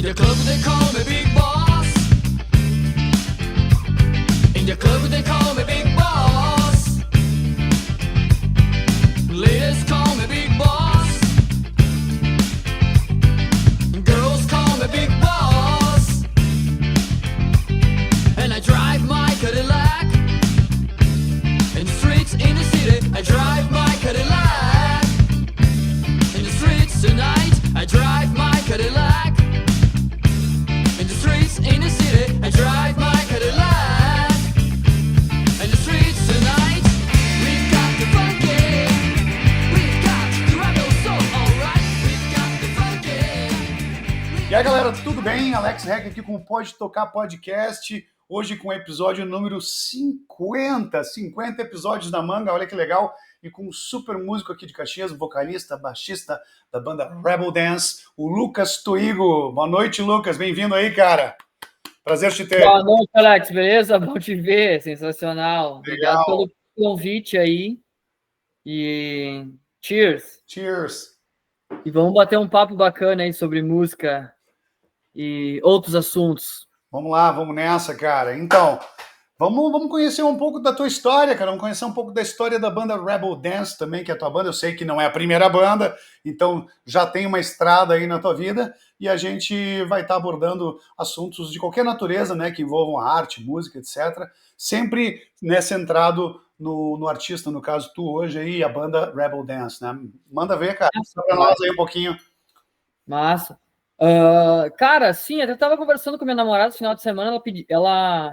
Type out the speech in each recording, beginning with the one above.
the club they call me Big Boss. In the club they call me Big Boss. Ladies call me Big Boss. Girls call me Big Boss. And I drive my Cadillac. In the streets, in the city, I drive my Cadillac. In the streets tonight, I drive my Cadillac. In the streets, in the city, I drive my Cadillac. In the streets tonight, we've got the funky. We've got the rebel soul, alright. We've got the funky. E aí, galera, tudo bem? Alex Rec aqui com o Pode Tocar Podcast. Hoje com o episódio número 50 episódios na manga, olha que legal. E com um super músico aqui de Caxias, vocalista, baixista da banda Rebel Dance, o Lucas Toigo. Boa noite, Lucas. Bem-vindo aí, cara. Prazer te ter. Boa noite, Alex. Beleza? Bom te ver. Sensacional. Legal. Obrigado pelo convite aí. E cheers. Cheers. E vamos bater um papo bacana aí sobre música e outros assuntos. Vamos lá, vamos nessa, cara. Então, vamos conhecer um pouco da tua história, cara. Vamos conhecer um pouco da história da banda Rebel Dance também, que é a tua banda. Eu sei que não é a primeira banda, então já tem uma estrada aí na tua vida. E a gente vai estar abordando assuntos de qualquer natureza, né, que envolvam arte, música, etc. Sempre, né, centrado no artista, no caso tu hoje aí, a banda Rebel Dance, né? Manda ver, cara. Fala pra nós aí um pouquinho. Massa. Cara, sim, até tava conversando com minha namorada no final de semana, ela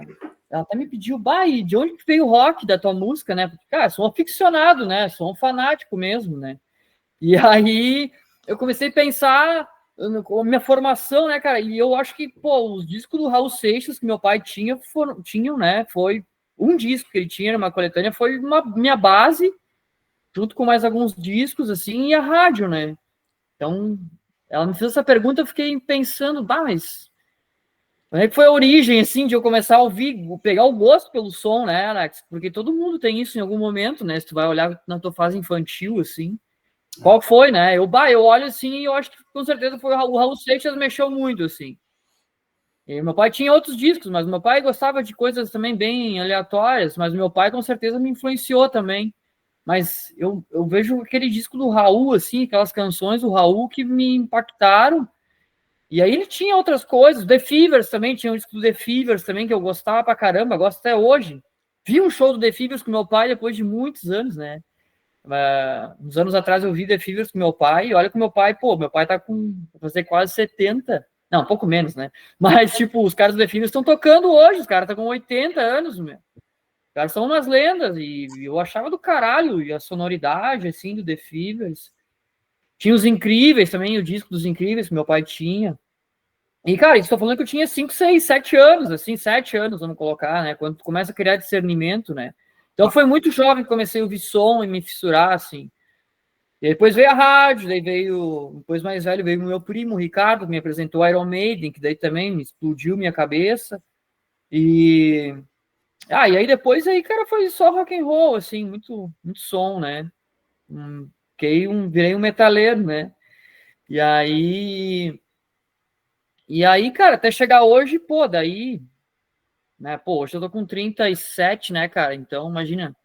até me pediu, e de onde veio o rock da tua música, né? Porque, cara, sou um aficionado, né? Sou um fanático mesmo, né? E aí eu comecei a pensar na minha formação, né, cara? E eu acho que, os discos do Raul Seixas que meu pai tinham, né? Foi um disco que ele tinha numa coletânea, foi minha base, junto com mais alguns discos, assim, e a rádio, né? Então, ela me fez essa pergunta, eu fiquei pensando, mas como é que foi a origem, assim, de eu começar a ouvir, pegar o gosto pelo som, né, Alex? Porque todo mundo tem isso em algum momento, né? Se tu vai olhar na tua fase infantil, assim, qual foi, né? Eu olho assim e eu acho que com certeza foi o Raul Seixas mexeu muito, assim. E meu pai tinha outros discos, mas meu pai gostava de coisas também bem aleatórias, mas meu pai com certeza me influenciou também. Mas eu vejo aquele disco do Raul, assim, aquelas canções do Raul que me impactaram. E aí ele tinha outras coisas, The Fevers também, tinha um disco do The Fevers também, que eu gostava pra caramba, gosto até hoje. Vi um show do The Fevers com meu pai depois de muitos anos, né? Uns anos atrás eu vi The Fevers com meu pai, e olha que meu pai tá com, vou fazer quase 70, não, um pouco menos, né? Mas, tipo, os caras do The Fevers estão tocando hoje, os caras estão com 80 anos, meu. Os caras são umas lendas, e eu achava do caralho, e a sonoridade, assim, do The Fevers. Tinha os Incríveis também, o disco dos Incríveis que meu pai tinha. E, cara, estou falando que eu tinha 5, 6, 7 anos, assim, 7 anos, vamos colocar, né? Quando tu começa a criar discernimento, né? Então foi muito jovem que comecei a ouvir som e me fissurar, assim. E depois veio a rádio, depois mais velho veio o meu primo, o Ricardo, que me apresentou Iron Maiden, que daí também me explodiu minha cabeça. E aí depois, cara, foi só rock and roll, assim, muito, muito som, né? Virei um metaleiro, né? E aí, cara, até chegar hoje, daí, né? Hoje eu tô com 37, né, cara? Então, imagina,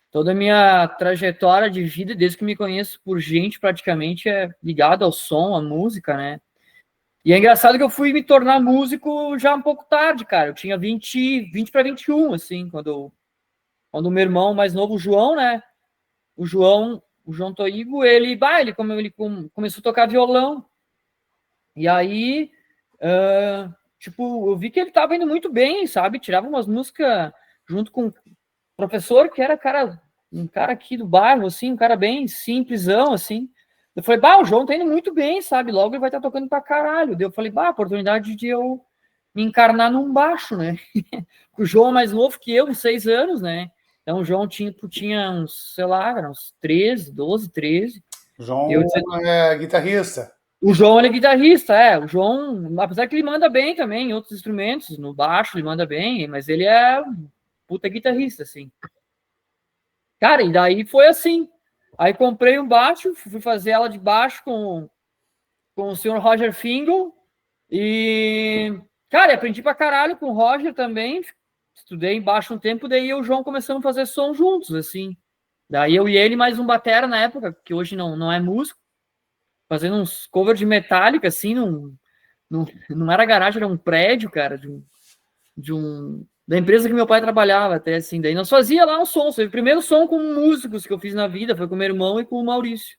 toda a minha trajetória de vida, desde que me conheço por gente, praticamente é ligada ao som, à música, né? E é engraçado que eu fui me tornar músico já um pouco tarde, cara. Eu tinha 20 para 21, assim, quando o meu irmão mais novo, o João, né? O João Toigo, ele começou a tocar violão. E aí, eu vi que ele tava indo muito bem, sabe? Tirava umas músicas junto com o professor, que era um cara aqui do bairro, assim, um cara bem simplesão, assim. Eu falei, o João tá indo muito bem, sabe? Logo ele vai estar tocando pra caralho. Daí eu falei, oportunidade de eu me encarnar num baixo, né? O João é mais novo que eu, uns 6 anos, né? Então o João tinha uns, sei lá, uns 12, 13. O João é guitarrista. O João, ele é guitarrista, O João, apesar que ele manda bem também em outros instrumentos, no baixo ele manda bem, mas ele é um puta guitarrista, assim. Cara, e daí foi assim. Aí comprei um baixo, fui fazer aula de baixo com o senhor Roger Fingal, E, cara, aprendi pra caralho com o Roger também. Estudei embaixo um tempo, daí eu e o João começamos a fazer som juntos, assim. Daí eu e ele, mais um batera na época, que hoje não é músico, fazendo uns covers de Metallica, assim, não era garagem, era um prédio, cara, da empresa que meu pai trabalhava até, assim. Daí nós fazia lá um som. Foi o primeiro som com músicos que eu fiz na vida, foi com meu irmão e com o Maurício.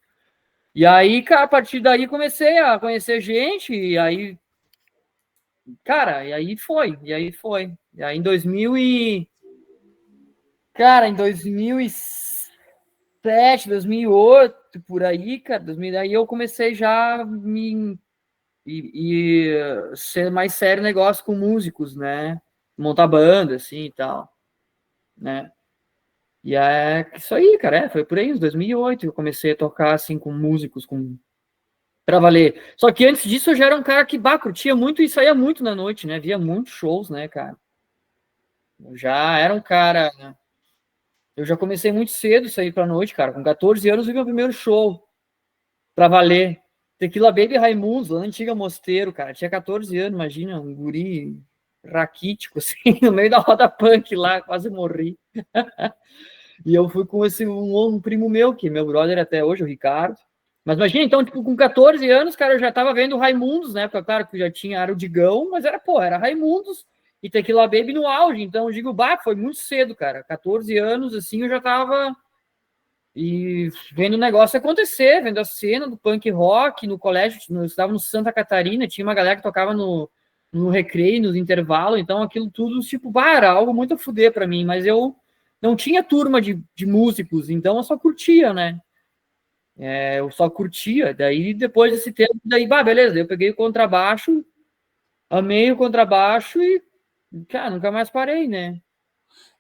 E aí, cara, a partir daí comecei a conhecer gente, e aí, cara, e aí em 2000 e... Cara, em 2007, 2008, por aí, cara, 2000, aí eu comecei já a ser mais sério negócio com músicos, né? Montar banda, assim, e tal, né? E é isso aí, cara, foi por aí, uns 2008, que eu comecei a tocar, assim, com músicos, pra valer. Só que antes disso eu já era um cara que, curtia muito e saía muito na noite, né? Via muitos shows, né, cara? Eu já era um cara, né? Eu já comecei muito cedo a sair pra noite, cara. Com 14 anos eu vi meu primeiro show, pra valer. Tequila Baby Raimundos, lá na antiga Mosteiro, cara. Tinha 14 anos, imagina, um guri raquítico, assim, no meio da roda punk lá, quase morri. E eu fui com um primo meu, que é meu brother até hoje, o Ricardo. Mas imagina, então, tipo, com 14 anos, cara, eu já tava vendo Raimundos, né? Porque, claro, que já tinha, era o Digão, mas era Raimundos e Tequila Baby no auge. Então, eu digo, foi muito cedo, cara. 14 anos, assim, eu já tava vendo o negócio acontecer, vendo a cena do punk rock no colégio. Eu estava no Santa Catarina, tinha uma galera que tocava no recreio, nos intervalos. Então, aquilo tudo, tipo, era algo muito a fuder pra mim. Mas eu não tinha turma de músicos, então eu só curtia, né? Eu só curtia. Daí, depois desse tempo, beleza. Eu peguei o contrabaixo, amei o contrabaixo e, cara, nunca mais parei, né?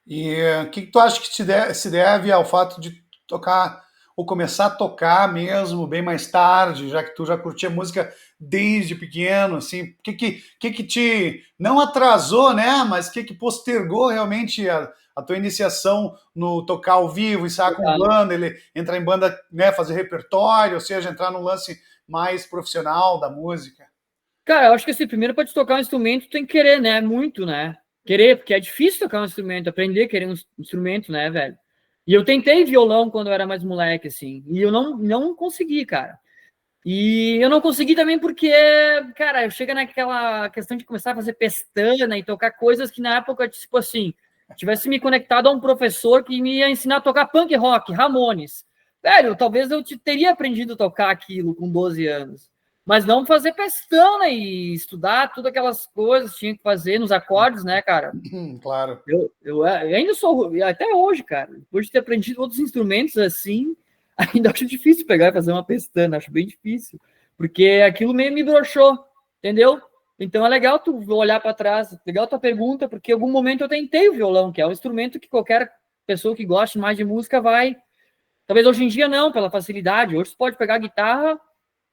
E o que tu acha que se deve ao fato de tocar, ou começar a tocar mesmo bem mais tarde, já que tu já curtia música desde pequeno, assim, o que te, não atrasou, né, mas o que postergou realmente a tua iniciação no tocar ao vivo, ensaiar com banda, entrar em banda, né, fazer repertório, ou seja, entrar num lance mais profissional da música? Cara, eu acho que assim, primeiro para te tocar um instrumento tem que querer, né? Muito, né? Querer, porque é difícil tocar um instrumento, aprender a querer um instrumento, né, velho? E eu tentei violão quando eu era mais moleque, assim, e eu não consegui, cara. E eu não consegui também porque, cara, chega naquela questão de começar a fazer pestana e tocar coisas que na época, tipo assim, tivesse me conectado a um professor que me ia ensinar a tocar punk rock, Ramones. Velho, talvez eu teria aprendido a tocar aquilo com 12 anos. Mas não fazer pestana e estudar todas aquelas coisas que tinha que fazer nos acordes, né, cara? Claro. Eu ainda sou, até hoje, cara, depois de ter aprendido outros instrumentos assim, ainda acho difícil pegar e fazer uma pestana, acho bem difícil, porque aquilo meio me broxou, entendeu? Então é legal tu olhar para trás, legal tua pergunta, porque em algum momento eu tentei o violão, que é um instrumento que qualquer pessoa que goste mais de música vai. Talvez hoje em dia não, pela facilidade. Hoje você pode pegar a guitarra,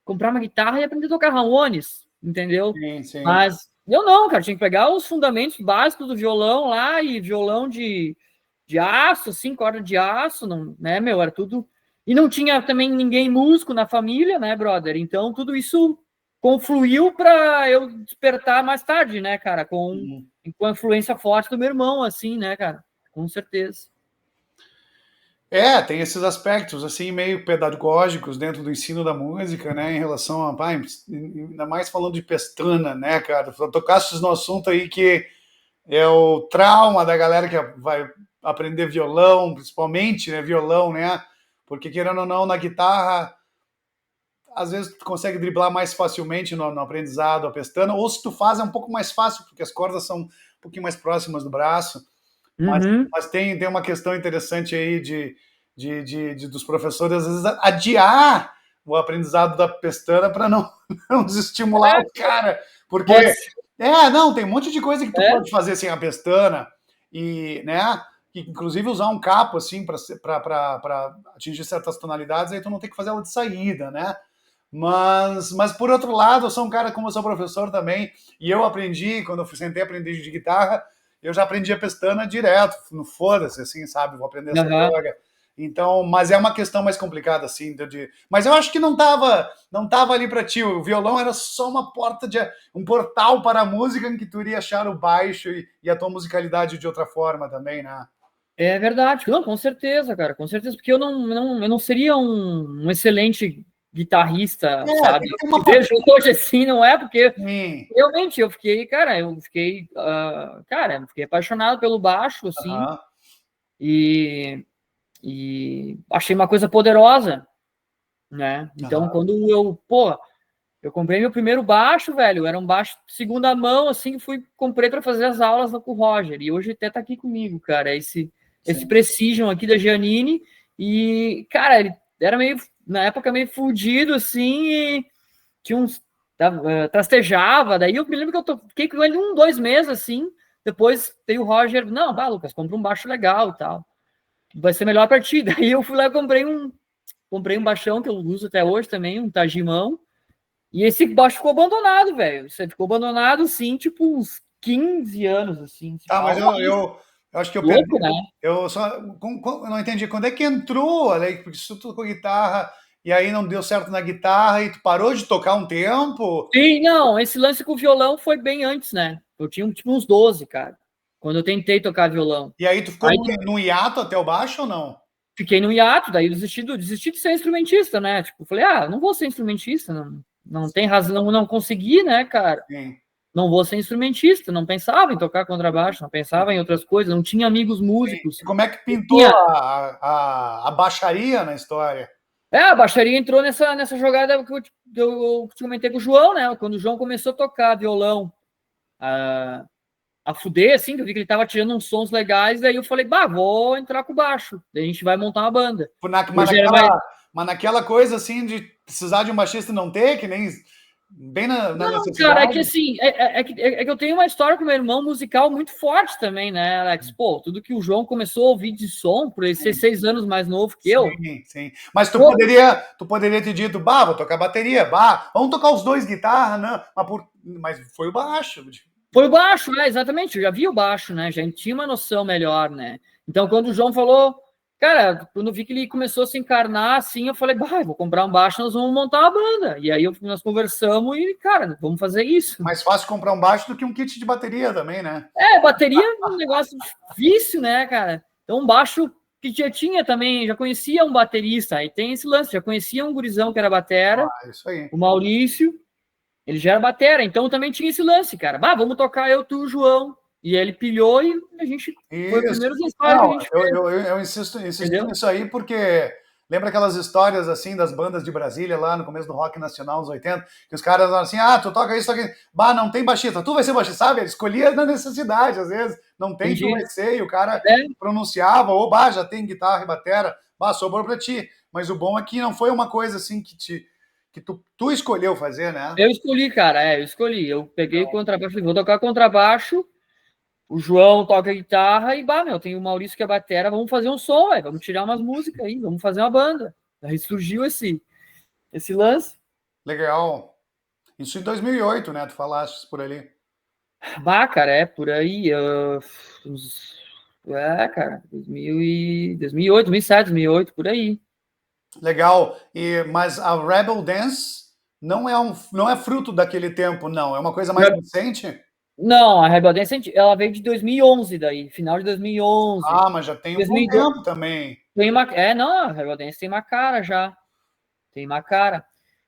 comprar uma guitarra e aprender a tocar Ramones, entendeu? Sim, sim. Mas eu não, cara, tinha que pegar os fundamentos básicos do violão lá, e violão de aço, assim, corda de aço, não, né, meu, era tudo. E não tinha também ninguém músico na família, né, brother? Então tudo isso confluiu para eu despertar mais tarde, né, cara, com a influência forte do meu irmão, assim, né, cara, com certeza. Tem esses aspectos assim meio pedagógicos dentro do ensino da música, né, em relação a, ainda mais falando de pestana, né, cara, tocaste no assunto aí que é o trauma da galera que vai aprender violão, principalmente, né, violão, né, porque querendo ou não, na guitarra, às vezes tu consegue driblar mais facilmente no aprendizado a pestana, ou se tu faz é um pouco mais fácil, porque as cordas são um pouquinho mais próximas do braço. Mas tem uma questão interessante aí dos professores, às vezes, adiar o aprendizado da pestana para não desestimular o cara. Porque, não, tem um monte de coisa que tu pode fazer sem a pestana, e, né, inclusive usar um capo, assim, para atingir certas tonalidades, aí tu não tem que fazer ela de saída, né? Mas por outro lado, eu sou um cara, como eu sou professor também, e eu aprendi, quando eu sentei a aprender de guitarra, eu já aprendi a pestana direto, no foda-se, assim, sabe? Vou aprender essa droga. Então, mas é uma questão mais complicada, assim. Mas eu acho que não tava ali para ti. O violão era só uma um portal para a música em que tu iria achar o baixo e a tua musicalidade de outra forma também, né? É verdade. Não, com certeza, cara, com certeza, porque eu não seria um excelente guitarrista, sabe? Tem que ter uma. Eu vejo hoje assim, não é? Porque Sim. realmente eu fiquei, cara, eu fiquei apaixonado pelo baixo, assim, Aham. e achei uma coisa poderosa, né? Então, Aham. quando eu comprei meu primeiro baixo, velho, era um baixo de segunda mão, assim, comprei para fazer as aulas com o Roger, e hoje até tá aqui comigo, cara, esse Sim. Precision aqui da Giannini, e, cara, ele era na época, meio fudido, assim, e tinha uns, trastejava, daí eu me lembro que fiquei com ele 2 meses, assim, depois veio o Roger, não, Lucas, compra um baixo legal e tal, vai ser melhor pra ti, daí eu fui lá e comprei um baixão que eu uso até hoje também, um Tagimão, e esse baixo ficou abandonado, velho. Você ficou abandonado, sim, tipo, uns 15 anos, assim. Tá, mas Algo eu acho que eu perdi. louco, né? Eu só eu não entendi. Quando é que entrou, Ale? Porque tu tocou guitarra e aí não deu certo na guitarra e tu parou de tocar um tempo? Sim, não, esse lance com o violão foi bem antes, né? Eu tinha, tipo, uns 12, cara, quando eu tentei tocar violão. E aí tu ficou Aí no hiato até o baixo ou não? fiquei no hiato, daí eu desisti de ser instrumentista, né? Tipo, falei, não vou ser instrumentista, não tem razão, não consegui, né, cara? Sim. Não vou ser instrumentista, não pensava em tocar contrabaixo, não pensava em outras coisas, não tinha amigos músicos. E como é que pintou Tinha, a baixaria na história? a baixaria entrou nessa jogada que eu te comentei com o João, né? Quando o João começou a tocar violão, a fuder, assim, que eu vi que ele tava tirando uns sons legais, daí eu falei, vou entrar com o baixo, daí a gente vai montar uma banda. Mas naquela coisa assim de precisar de um baixista e não ter, que nem bem na Não, cara, é que necessidade. assim, é que eu tenho uma história com meu irmão musical muito forte também, né, Alex? Pô, tudo que o João começou a ouvir de som, por ele ser 6 anos mais novo que eu. Sim, sim. Mas Pô, tu poderia ter dito, vou tocar bateria, vamos tocar os dois guitarra, não. Mas foi o baixo. foi o baixo, né? Exatamente, eu já vi o baixo, né? Já tinha uma noção melhor, né? Então, quando o João falou, cara, quando eu vi que ele começou a se encarnar assim, eu falei, vou comprar um baixo, nós vamos montar uma banda. E aí nós conversamos e, cara, vamos fazer isso. Mais fácil comprar um baixo do que um kit de bateria também, né? Bateria é um negócio difícil, né, cara? Então, um baixo que já tinha também, já conhecia um baterista, aí tem esse lance, já conhecia um gurizão que era batera, Isso aí. o Maurício, ele já era batera, então também tinha esse lance, cara. Vamos tocar eu, tu, o João. E ele pilhou e a gente foi o Isso. primeiro ensaios que a Não, gente fez. eu insisto Entendeu? nisso aí porque lembra aquelas histórias assim das bandas de Brasília lá no começo do rock nacional nos 80, que os caras falam assim: tu toca isso, toca isso. Não tem baixista, tu vai ser baixista, sabe? Ele escolhia na necessidade, às vezes, não tem, Entendi. tu vai ser, e o cara É. pronunciava, já tem guitarra e batera, sobrou pra ti. Mas o bom é que não foi uma coisa assim que tu escolheu fazer, né? Eu escolhi, cara, eu escolhi. Eu peguei o contrabaixo, falei, vou tocar contrabaixo, o João toca guitarra e, tem o Maurício que é batera, vamos fazer um som, vamos tirar umas músicas aí, vamos fazer uma banda. Aí surgiu esse lance. Legal. Isso em 2008, né? Tu falaste por ali. Cara, por aí. Cara, 2008, 2007, 2008, por aí. Legal. Mas a Rebel Dance não é fruto daquele tempo, não. É uma coisa mais recente? Não, a Rebel Dance, ela veio de 2011 daí, final de 2011. Mas já tem um bom 2012. tempo também. Não, a Rebel Dance tem uma cara já. Tem uma cara.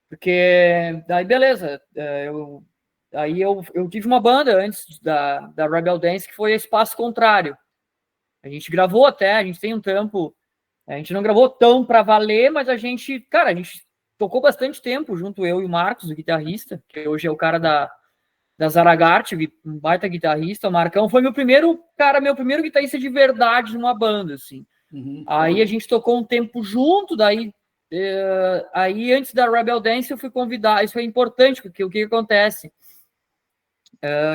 Porque, daí beleza, eu tive uma banda antes da Rebel Dance, que foi a Espaço Contrário. A gente gravou até, a gente tem um trampo, a gente não gravou tão pra valer, mas a gente tocou bastante tempo junto, eu e o Marcos, o guitarrista, que hoje é o cara da Zaragart, um baita guitarrista. O Marcão foi meu primeiro guitarrista de verdade numa banda, assim. Uhum. Aí a gente tocou um tempo junto, daí aí antes da Rebel Dance eu fui convidar, isso é importante, porque o que acontece?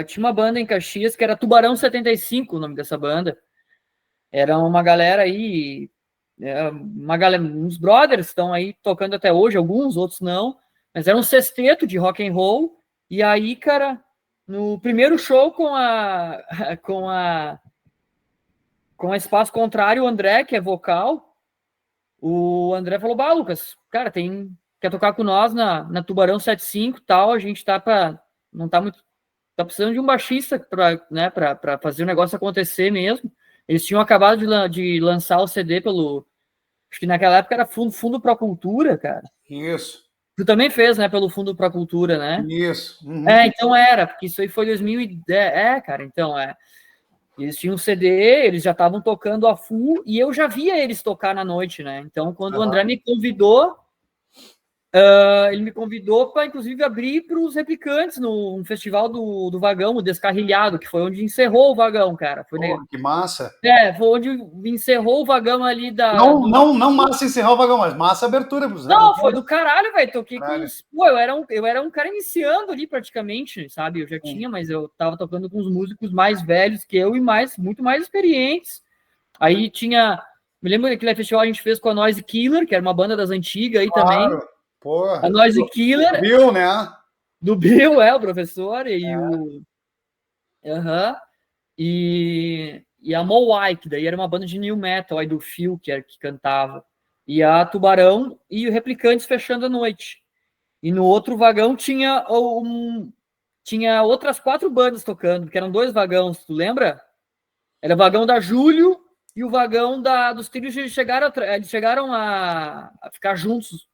Tinha uma banda em Caxias que era Tubarão 75, o nome dessa banda. Era uma galera aí, uns brothers estão aí tocando até hoje, alguns, outros não, mas era um sexteto de rock and roll. E aí, cara, no primeiro show com a Espaço Contrário, o André, que é vocal, o André falou, bah, Lucas, cara, quer tocar com nós na Tubarão 75 e tal, a gente não tá muito, tá precisando de um baixista pra fazer o negócio acontecer mesmo. Eles tinham acabado de lançar o CD acho que naquela época era Fundo Pro Cultura, cara. Isso, Tu também fez, né, pelo Fundo Pro Cultura, né? isso. Uhum. Então porque isso aí foi 2010, cara, então eles tinham um CD, eles já estavam tocando a full, e eu já via eles tocar na noite, né? Então, quando o André me convidou, ele me convidou para, inclusive, abrir para os Replicantes no festival do Vagão, o Descarrilhado, que foi onde encerrou o Vagão, cara. Porra, que massa. Foi onde encerrou o Vagão ali Não massa encerrar o vagão, mas massa abertura pros Não, foi do caralho, velho. Toquei com caralho. os. Pô, eu era um cara iniciando ali praticamente, sabe? Eu já tinha, mas eu tava tocando com os músicos mais velhos que eu e muito mais experientes. Aí tinha. Me lembro que aquele festival a gente fez com a Noise Killer, que era uma banda das antigas aí também. Claro. Porra. A Noise Killer. Bill, né? Do Bill, o professor, e o. Aham. E a Mowai, que daí era uma banda de new metal aí do Phil, que cantava. E a Tubarão e o Replicantes fechando a noite. E no outro vagão tinha outras 4 bandas tocando, que eram 2 vagões, tu lembra? Era o vagão da Júlio e o vagão dos trilhos. Eles chegaram a ficar juntos,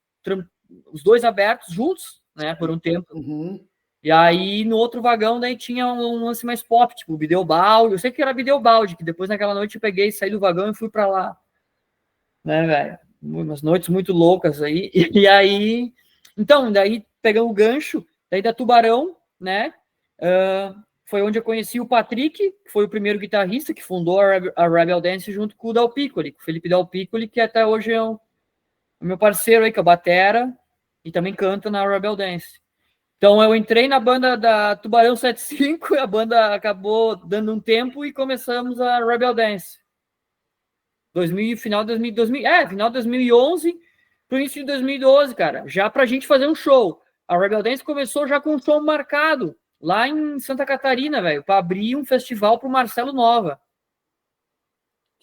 os 2 abertos juntos, né, por um tempo. Uhum. E aí, no outro vagão, daí tinha um lance mais pop, tipo, Bideobaldi. Eu sei que era Bideobaldi, que depois naquela noite eu peguei, saí do vagão e fui pra lá. Né, velho? Umas noites muito loucas aí. E aí... Então, daí pegando o gancho, daí da Tubarão, né? Foi onde eu conheci o Patrick, que foi o primeiro guitarrista que fundou a Rebel Dance junto com o Dal Piccoli, o Felipe Dal Piccoli, que até hoje é o meu parceiro aí, que é o batera, e também canta na Rebel Dance. Então eu entrei na banda da Tubarão 75, a banda acabou dando um tempo e começamos a Rebel Dance. Final de 2011 pro início de 2012, cara, já pra gente fazer um show. A Rebel Dance começou já com um show marcado lá em Santa Catarina, velho, para abrir um festival pro Marcelo Nova.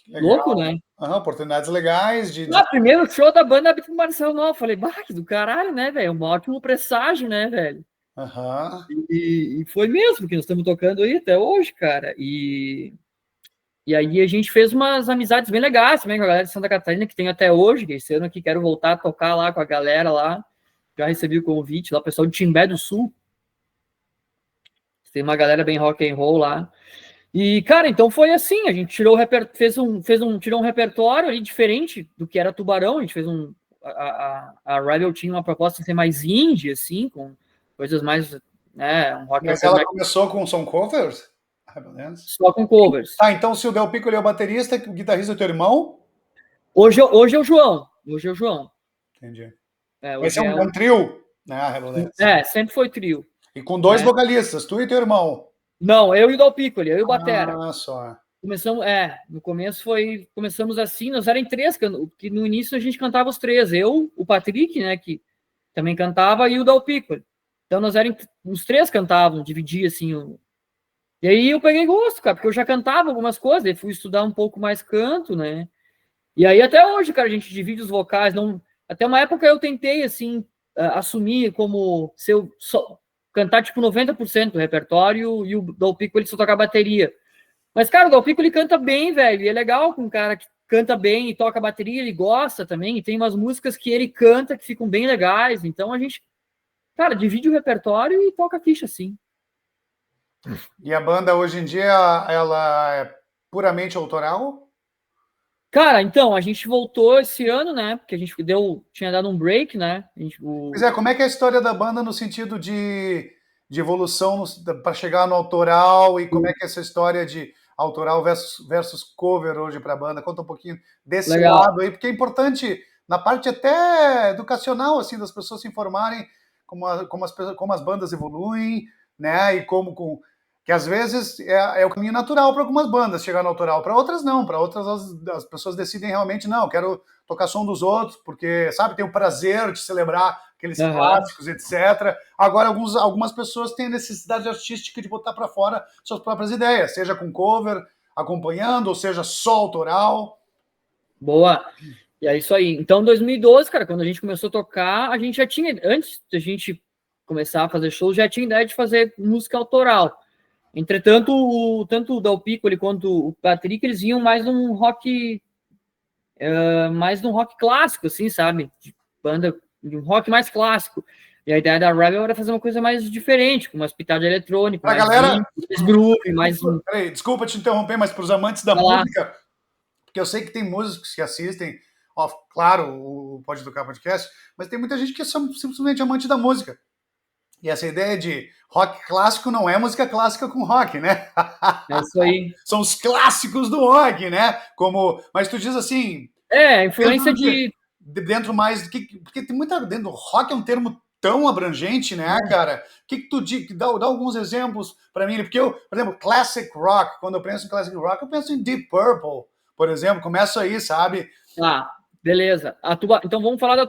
Legal. Louco, né? Oportunidades legais de... Primeiro show da banda abrir pro Marcelo Nova. Falei, que do caralho, né, velho? Um ótimo presságio, né, velho? Uhum. E foi mesmo que nós estamos tocando aí até hoje, cara. E aí a gente fez umas amizades bem legais também com a galera de Santa Catarina, que tem até hoje, que esse ano aqui quero voltar a tocar lá com a galera lá. Já recebi o convite lá, o pessoal de Timbé do Sul. Tem uma galera bem rock and roll lá. E, cara, então foi assim, a gente tirou tirou um repertório ali diferente do que era Tubarão, a gente fez a Rebel tinha uma proposta de ser mais indie, assim, com coisas mais, né, um rock. Mas ela começou com som covers? Só com covers. Então se o Del Piccoli é o baterista, o guitarrista é teu irmão? Hoje é o João. Entendi. Hoje é um trio, né, a Rebel Dance. Sempre foi trio. E com 2 vocalistas, tu e teu irmão? Não, eu e o Del Piccoli, eu e o batera. Só. Começamos, no começo começamos assim, nós eram 3, que no início a gente cantava os 3, eu, o Patrick, né, que também cantava, e o Del Piccoli. Então nós éramos, os 3 cantavam, dividia assim. E aí eu peguei gosto, cara, porque eu já cantava algumas coisas, aí fui estudar um pouco mais canto, né? E aí até hoje, cara, a gente divide os vocais, até uma época eu tentei, assim, assumir como se eu cantar, tipo, 90% do repertório e o Del Piccoli só tocar bateria. Mas, cara, o Del Piccoli canta bem, velho, e é legal com um cara que canta bem e toca bateria, ele gosta também, e tem umas músicas que ele canta que ficam bem legais, então a gente, cara, divide o repertório e toca a ficha, assim. E a banda, hoje em dia, ela é puramente autoral? Cara, então, a gente voltou esse ano, né, porque a gente tinha dado um break, né. Pois é, como é que é a história da banda no sentido de evolução para chegar no autoral, e como é que é essa história de autoral versus cover hoje para a banda? Conta um pouquinho desse lado aí, porque é importante na parte até educacional, assim, das pessoas se informarem como as bandas evoluem, né, e que às vezes é o caminho natural para algumas bandas chegar no autoral, para outras não, para outras as pessoas decidem realmente, não, quero tocar som dos outros, porque, sabe, tem o prazer de celebrar aqueles clássicos, etc. Agora, algumas pessoas têm necessidade artística de botar para fora suas próprias ideias, seja com cover, acompanhando, ou seja, só autoral. Boa. E é isso aí. Então, em 2012, cara, quando a gente começou a tocar, a gente já tinha, antes da gente começar a fazer shows, já tinha ideia de fazer música autoral. Entretanto, tanto o Dal Piccoli quanto o Patrick, eles vinham mais num rock clássico, assim, sabe? De banda, de um rock mais clássico. E a ideia da Rebel era fazer uma coisa mais diferente, com umas pitadas eletrônicas, Pra mais galera, mais groove, mais... peraí, desculpa te interromper, mas para os amantes da música, porque eu sei que tem músicos que assistem, ó, claro, o Pode Tocar Podcast, mas tem muita gente que é simplesmente amante da música. E essa ideia de rock clássico não é música clássica com rock, né? É isso aí. São os clássicos do rock, né? Mas tu diz assim... a influência de... Dentro mais... Porque tem muita... Dentro do rock é um termo tão abrangente, né, cara? O que tu diz? Dá alguns exemplos para mim. Porque eu, por exemplo, classic rock, quando eu penso em classic rock, eu penso em Deep Purple, por exemplo. Começa aí, sabe? Beleza. Então vamos falar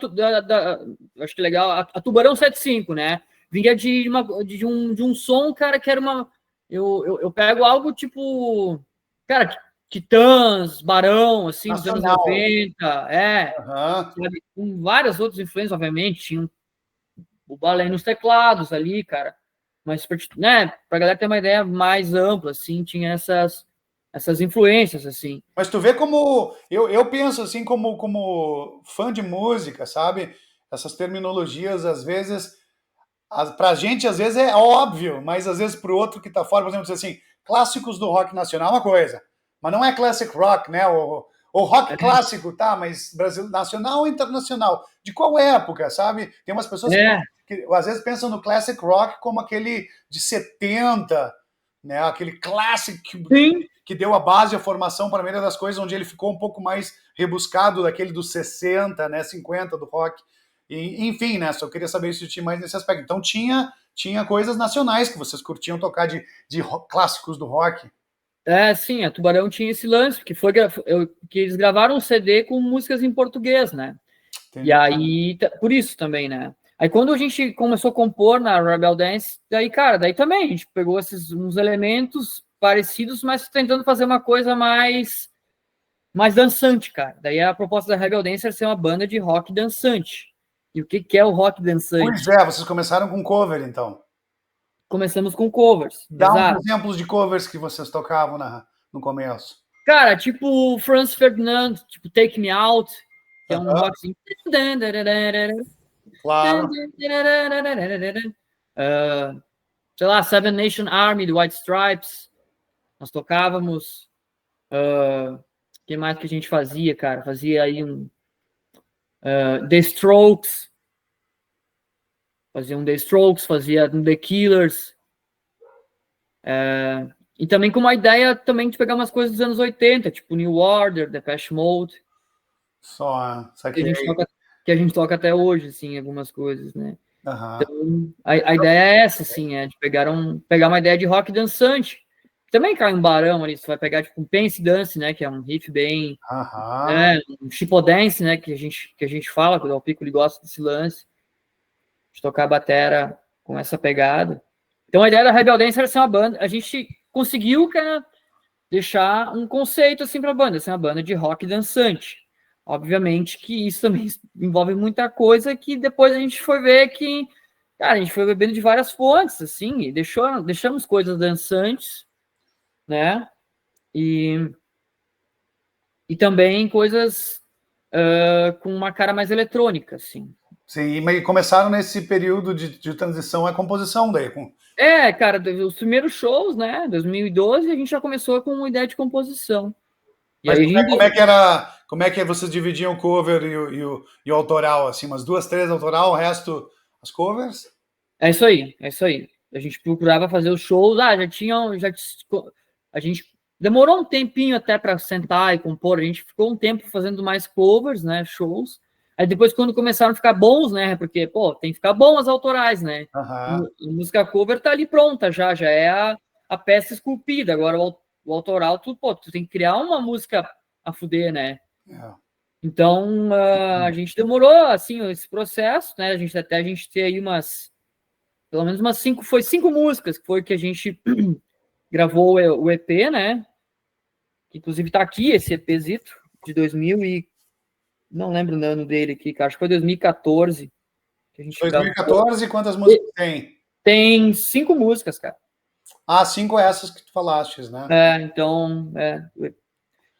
acho que legal. A Tubarão 75, né? Vinha de um som, cara, que era uma... Eu pego algo tipo... Cara, Titãs, Barão, assim, dos anos 90. Sabe? Com várias outras influências, obviamente. Tinha o balé nos teclados ali, cara. Mas, né, pra galera ter uma ideia mais ampla, assim, tinha essas influências, assim. Mas tu vê como... Eu penso, assim, como fã de música, sabe? Essas terminologias, às vezes... Pra gente, às vezes, é óbvio, mas às vezes pro outro que tá fora, por exemplo, dizer assim, clássicos do rock nacional é uma coisa, mas não é classic rock, né? O rock clássico, tá, mas Brasil, nacional ou internacional? De qual época, sabe? Tem umas pessoas que às vezes pensam no classic rock como aquele de 70, né? Aquele clássico que deu a base, a formação para a maioria das coisas, onde ele ficou um pouco mais rebuscado daquele dos 60, né? 50 do rock. Enfim, né? Só queria saber se tinha mais nesse aspecto. Então tinha coisas nacionais que vocês curtiam tocar de clássicos do rock. Sim, a Tubarão tinha esse lance, que eles gravaram um CD com músicas em português, né? Entendi. E aí, por isso também, né? Aí quando a gente começou a compor na Rebel Dance, daí também a gente pegou uns elementos parecidos, mas tentando fazer uma coisa mais dançante, cara. Daí a proposta da Rebel Dance era ser uma banda de rock dançante. E o que é o rock dançante? Pois é, vocês começaram com cover, então. Começamos com covers. Dá uns exemplos de covers que vocês tocavam no começo. Cara, tipo Franz Ferdinand, tipo Take Me Out, que é um rock assim. Claro. Sei lá, Seven Nation Army, do White Stripes. Nós tocávamos. O que mais que a gente fazia, cara? Fazia aí The Strokes. Fazia The Strokes, fazia The Killers. E também com uma ideia também de pegar umas coisas dos anos 80, tipo New Order, Depeche Mode. Que a gente toca até hoje, assim, algumas coisas, né? Então, a ideia é essa, assim, de pegar uma ideia de rock dançante. Também cai um Barão ali, você vai pegar tipo um Pense Dance, né? Que é um riff bem... um Chipo Dance, né? Que a gente fala, que o Dal Piccoli gosta desse lance. De tocar a batera com essa pegada. Então a ideia da Rebel Dance era ser uma banda. A gente conseguiu, cara, deixar um conceito assim para a banda, ser uma banda de rock dançante. Obviamente que isso também envolve muita coisa que depois a gente foi ver que, cara, a gente foi bebendo de várias fontes, assim, e deixamos coisas dançantes, né? E também coisas com uma cara mais eletrônica, assim. Sim, mas começaram nesse período de transição à composição daí. Cara, os primeiros shows, né, 2012, a gente já começou com uma ideia de composição. Mas como é que vocês dividiam o cover e o autoral, assim, umas 2, 3 autoral, o resto as covers? É isso aí. A gente procurava fazer os shows, a gente demorou um tempinho até para sentar e compor, a gente ficou um tempo fazendo mais covers, né, shows. Aí depois, quando começaram a ficar bons, né? Porque, tem que ficar bom as autorais, né? A música cover tá ali pronta já é a peça esculpida. Agora, o autoral, tu tem que criar uma música a fuder, né? Então, a gente demorou, assim, esse processo, né? A gente tem aí pelo menos umas 5 músicas, que foi que a gente gravou o EP, né? Que, inclusive, tá aqui, esse EPzito, de 2014. Não lembro o ano dele aqui, cara. Acho que foi 2014 que a gente gravou. 2014, quantas músicas tem? Tem 5 músicas, cara. Ah, 5 essas que tu falaste, né? Então,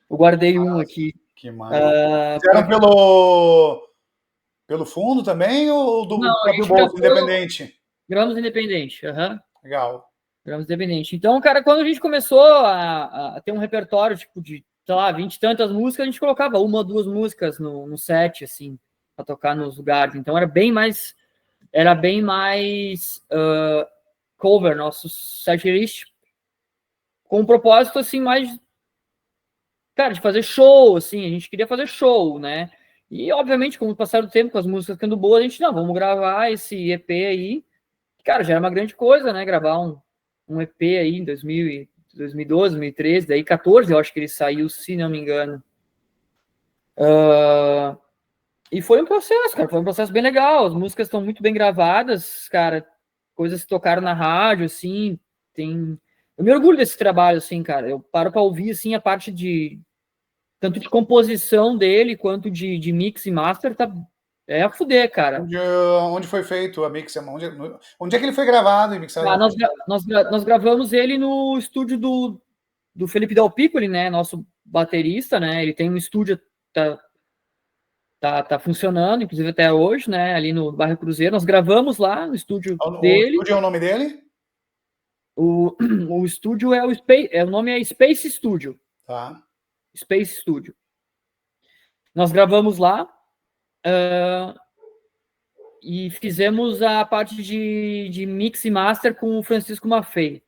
eu guardei um aqui. Que massa. Fizeram pelo fundo também ou do Não, a próprio gente bolso, gravou independente? Gravamos independente. Aham. Legal. Gravamos independente. Então, cara, quando a gente começou a ter um repertório, tipo, de, sei lá, 20 e tantas músicas, a gente colocava uma ou duas músicas no set, assim, pra tocar nos lugares. Então, era bem mais cover, nosso setlist, com um propósito, assim, mais, cara, de fazer show, assim, a gente queria fazer show, né? E, obviamente, com o passar do tempo, com as músicas ficando boas, a gente, não, vamos gravar esse EP aí. Cara, já era uma grande coisa, né? Gravar um EP aí em 2012, 2013, daí 14, eu acho que ele saiu, se não me engano. E foi um processo, cara, foi um processo bem legal. As músicas estão muito bem gravadas, cara, coisas que tocaram na rádio, assim, Eu me orgulho desse trabalho, assim, cara. Eu paro para ouvir, assim, a parte de tanto de composição dele quanto de mix e master, tá a fuder, cara. Onde foi feito a mix? Onde é que ele foi gravado e mixado? Nós gravamos ele no estúdio do Felipe Del Piccoli, né? Nosso baterista, né? Ele tem um estúdio, tá funcionando, inclusive até hoje, né? Ali no bairro Cruzeiro. Nós gravamos lá no estúdio O dele. estúdio é o nome dele? O estúdio é o nome é Space Studio. Tá. Space Studio. Nós gravamos lá e fizemos a parte de mix e master com o Francisco Maffei.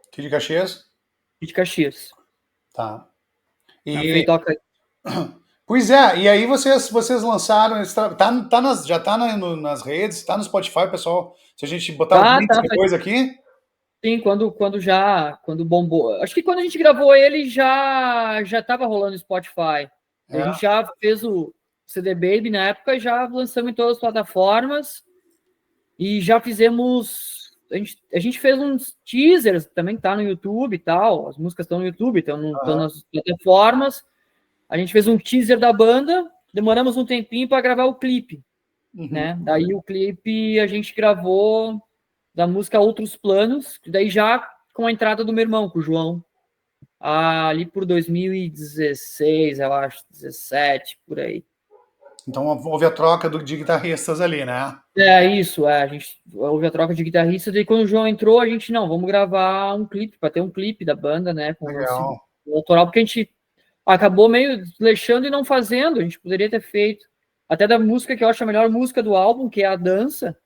Aqui de Caxias? De Caxias. Tá. Maffei toca... Pois é, e aí vocês lançaram, já tá nas redes, tá no Spotify, pessoal. Se a gente botar o link depois aqui. Sim, quando bombou. Acho que quando a gente gravou ele já tava rolando no Spotify. A gente já fez o CD Baby na época, já lançamos em todas as plataformas e já fizemos. A gente fez uns teasers, também tá no YouTube e tal. As músicas estão no YouTube, estão nas plataformas. A gente fez um teaser da banda, demoramos um tempinho para gravar o clipe, né? Daí o clipe a gente gravou da música Outros Planos, daí já com a entrada do meu irmão, com o João, ali por 2016, eu acho, 17, por aí. Então houve a troca de guitarristas ali, né? Isso, a gente houve a troca de guitarristas, daí quando o João entrou, a gente, não, vamos gravar um clipe, para ter um clipe da banda, né, com o autoral, porque a gente acabou meio desleixando e não fazendo, a gente poderia ter feito, até da música que eu acho a melhor música do álbum, que é A Dança,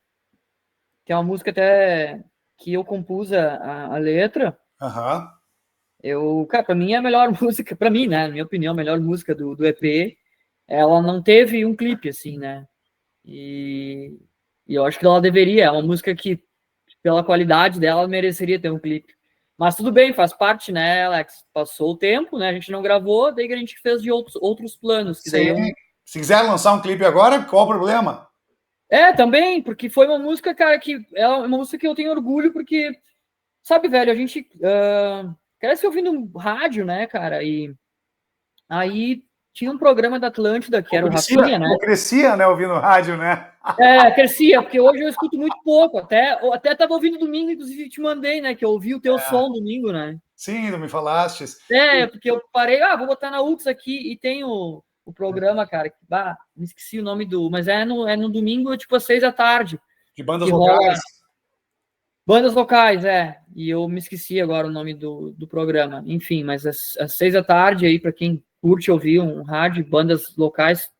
que é uma música até que eu compus a letra. Cara, pra mim é a melhor música, pra mim, né, na minha opinião, a melhor música do EP. Ela não teve um clipe, assim, né, e eu acho que ela deveria, é uma música que, pela qualidade dela, mereceria ter um clipe. Mas tudo bem, faz parte, né, Alex? Passou o tempo, né, a gente não gravou, daí a gente fez de outros planos. Que daí Se quiser lançar um clipe agora, qual o problema? Também, porque foi uma música, cara, que é uma música que eu tenho orgulho, porque, sabe, velho, a gente cresce ouvindo rádio, né, cara, e aí tinha um programa da Atlântida, que era o Rafinha, né? Eu crescia, né, ouvindo rádio, né? Crescia, porque hoje eu escuto muito pouco, até tava ouvindo domingo, inclusive te mandei, né, que eu ouvi o teu som domingo, né? Sim, não me falaste. Porque eu parei, vou botar na UX aqui, e tem o programa, cara, que, me esqueci o nome mas é no domingo, tipo, às 6 da tarde. De bandas locais? Bandas locais, e eu me esqueci agora o nome do programa. Enfim, mas às 6 da tarde, aí, para quem curte ouvir um rádio, bandas locais,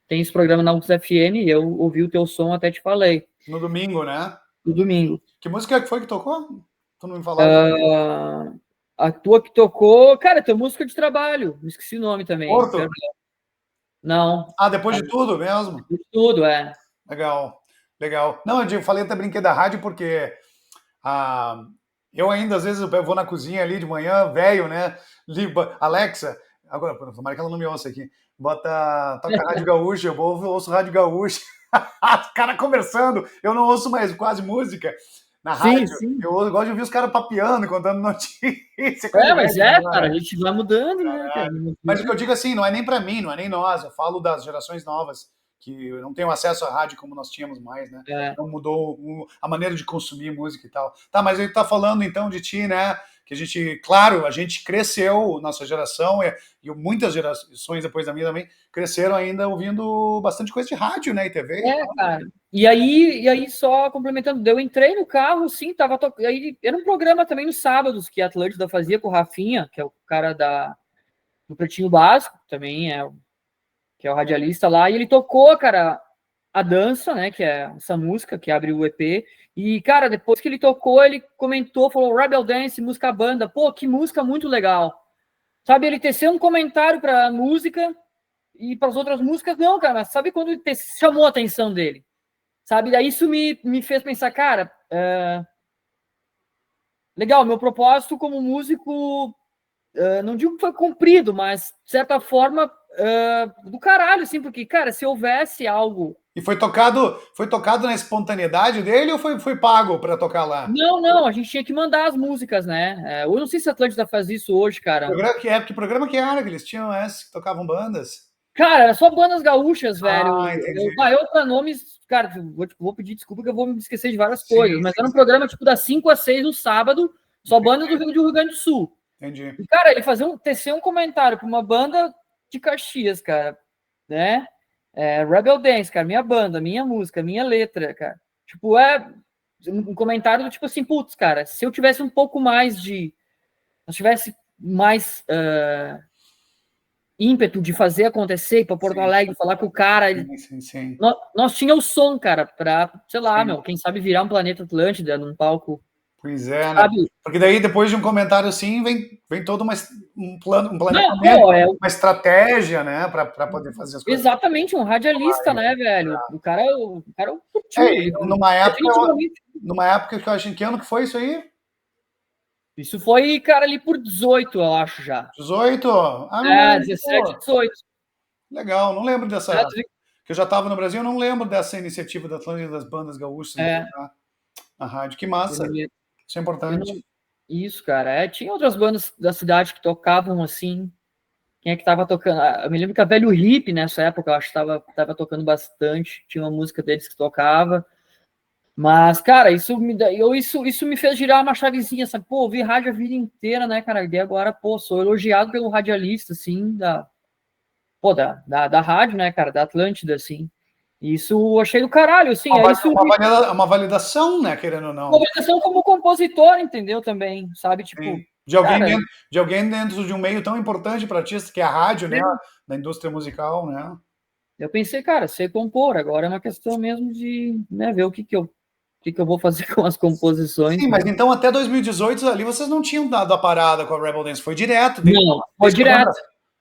tem esse programa na UX FM, e eu ouvi o teu som, até te falei. No domingo, né? No domingo. Que música foi que tocou? Tu não me falava? A tua que tocou, cara, tua música de trabalho, me esqueci o nome também. Porto? Não. Depois de tudo mesmo? Depois de tudo, Legal. Não, eu falei até brinquei da rádio porque eu ainda, às vezes, eu vou na cozinha ali de manhã, velho, né? Alexa, agora, tomara que ela não me ouça aqui, toca Rádio Gaúcha, ouço Rádio Gaúcha, os caras conversando, eu não ouço mais quase música, na Sim, rádio. sim. Eu gosto de ouvir os caras papeando, contando notícia. Mas cara, a gente vai mudando, né, cara? Mas o que eu digo assim, não é nem para mim, não é nem nós. Eu falo das gerações novas que não têm acesso à rádio como nós tínhamos mais, né? Então mudou a maneira de consumir música e tal. Tá, mas ele tá falando então de ti, né? Que a gente, claro, a gente cresceu, nossa geração, e muitas gerações depois da minha também, cresceram ainda ouvindo bastante coisa de rádio, né? E TV. Cara. E aí, só complementando, eu entrei no carro, sim, tava aí era um programa também nos sábados que a Atlântida fazia com o Rafinha, que é o cara do Pretinho Básico, também que é o radialista lá, e ele tocou, cara, a dança, né, que é essa música que abre o EP, e, cara, depois que ele tocou, ele comentou, falou, Rebel Dance, música banda, pô, que música muito legal. Sabe, ele teceu um comentário pra música e para as outras músicas, não, cara, mas sabe quando ele chamou a atenção dele? Sabe, daí isso me fez pensar, cara, legal, meu propósito como músico, não digo que foi cumprido, mas, de certa forma, do caralho, assim, porque, cara, se houvesse algo... E foi tocado na espontaneidade dele ou foi pago para tocar lá? Não, a gente tinha que mandar as músicas, né? Eu não sei se a Atlântida faz isso hoje, cara. Que programa que era que eles tinham esses que tocavam bandas? Cara, era só bandas gaúchas, velho. Entendi. Pra nomes, cara, vou pedir desculpa que eu vou me esquecer de várias coisas, mas sim, era um programa tipo das 5 às 6 no sábado, só bandas do Rio Grande do Sul. Entendi. E, cara, ele teceu um comentário pra uma banda de Caxias, cara, né? Rebel Dance, cara, minha banda, minha música, minha letra, cara. Tipo, um comentário do tipo assim, putz, cara, se eu tivesse um pouco mais se eu tivesse mais ímpeto de fazer acontecer para Porto Alegre, falar com o cara, Sim. Nós tínhamos o som, cara, para, sei lá, quem sabe virar um Planeta Atlântida num palco. Pois é, né? Porque daí, depois de um comentário assim, vem todo um planejamento, uma estratégia, né, para poder fazer as coisas. Exatamente, um radialista, né, velho? O cara curtiu. Numa época que eu acho, que ano que foi isso aí? Isso foi, cara, ali por 18, eu acho já. 18? 17, 18. Legal, não lembro dessa. Que eu já estava no Brasil, eu não lembro dessa iniciativa da Atlântida das bandas gaúchas na rádio. Que massa. Isso é importante. Isso, cara. Tinha outras bandas da cidade que tocavam assim. Quem é que tava tocando? Eu me lembro que a Velho Hip, nessa época, eu acho que tava tocando bastante. Tinha uma música deles que tocava. Mas, cara, isso me fez girar uma chavezinha, sabe? Pô, ouvi rádio a vida inteira, né, cara? E agora, pô, sou elogiado pelo radialista, assim, da rádio, né, cara? Da Atlântida, assim. Isso eu achei do caralho, assim. Uma validação, né, querendo ou não. Uma validação como compositor, entendeu? Também, sabe? Tipo, de alguém dentro de um meio tão importante para artista que é a rádio, né? Da indústria musical, né? Eu pensei, cara, sei compor, agora é uma questão mesmo de, né, ver o que eu vou fazer com as composições. Sim, mas então até 2018 ali vocês não tinham dado a parada com a Rebel Dance, foi direto. Não, foi direto.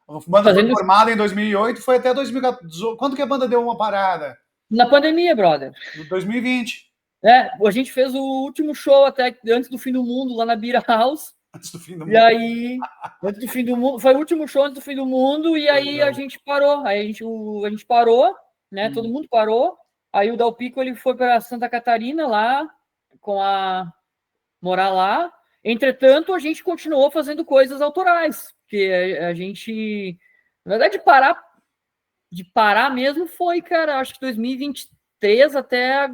A banda foi formada em 2008, foi até 2014. Quando que a banda deu uma parada? Na pandemia, brother. 2020. A gente fez o último show até antes do fim do mundo, lá na Beer House. Antes do fim do mundo. E aí, antes do fim do mundo, foi o último show antes do fim do mundo, e aí a gente parou. Aí a gente parou, né? Todo mundo parou. Aí o Dalpico, ele foi para Santa Catarina lá, morar lá. Entretanto, a gente continuou fazendo coisas autorais, porque a gente, na verdade, de parar mesmo foi, cara, acho que 2023 até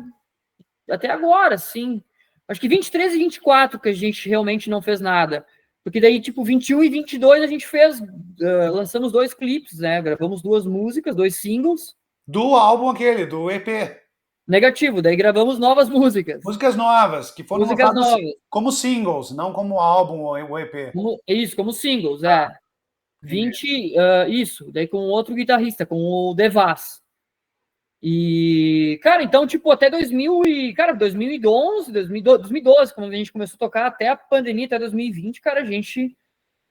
agora, sim. Acho que 23 e 24 que a gente realmente não fez nada. Porque daí, tipo, 21 e 22 a gente lançamos 2 clipes, né? Gravamos 2 músicas, 2 singles. Do álbum do EP. Negativo, daí gravamos novas músicas. Músicas novas, que foram lançadas como singles, não como álbum ou EP. Como singles, 20, isso, daí com outro guitarrista, com o Devas. E, cara, então, tipo, até 2011, 2012, quando a gente começou a tocar, até a pandemia, até 2020, cara, a gente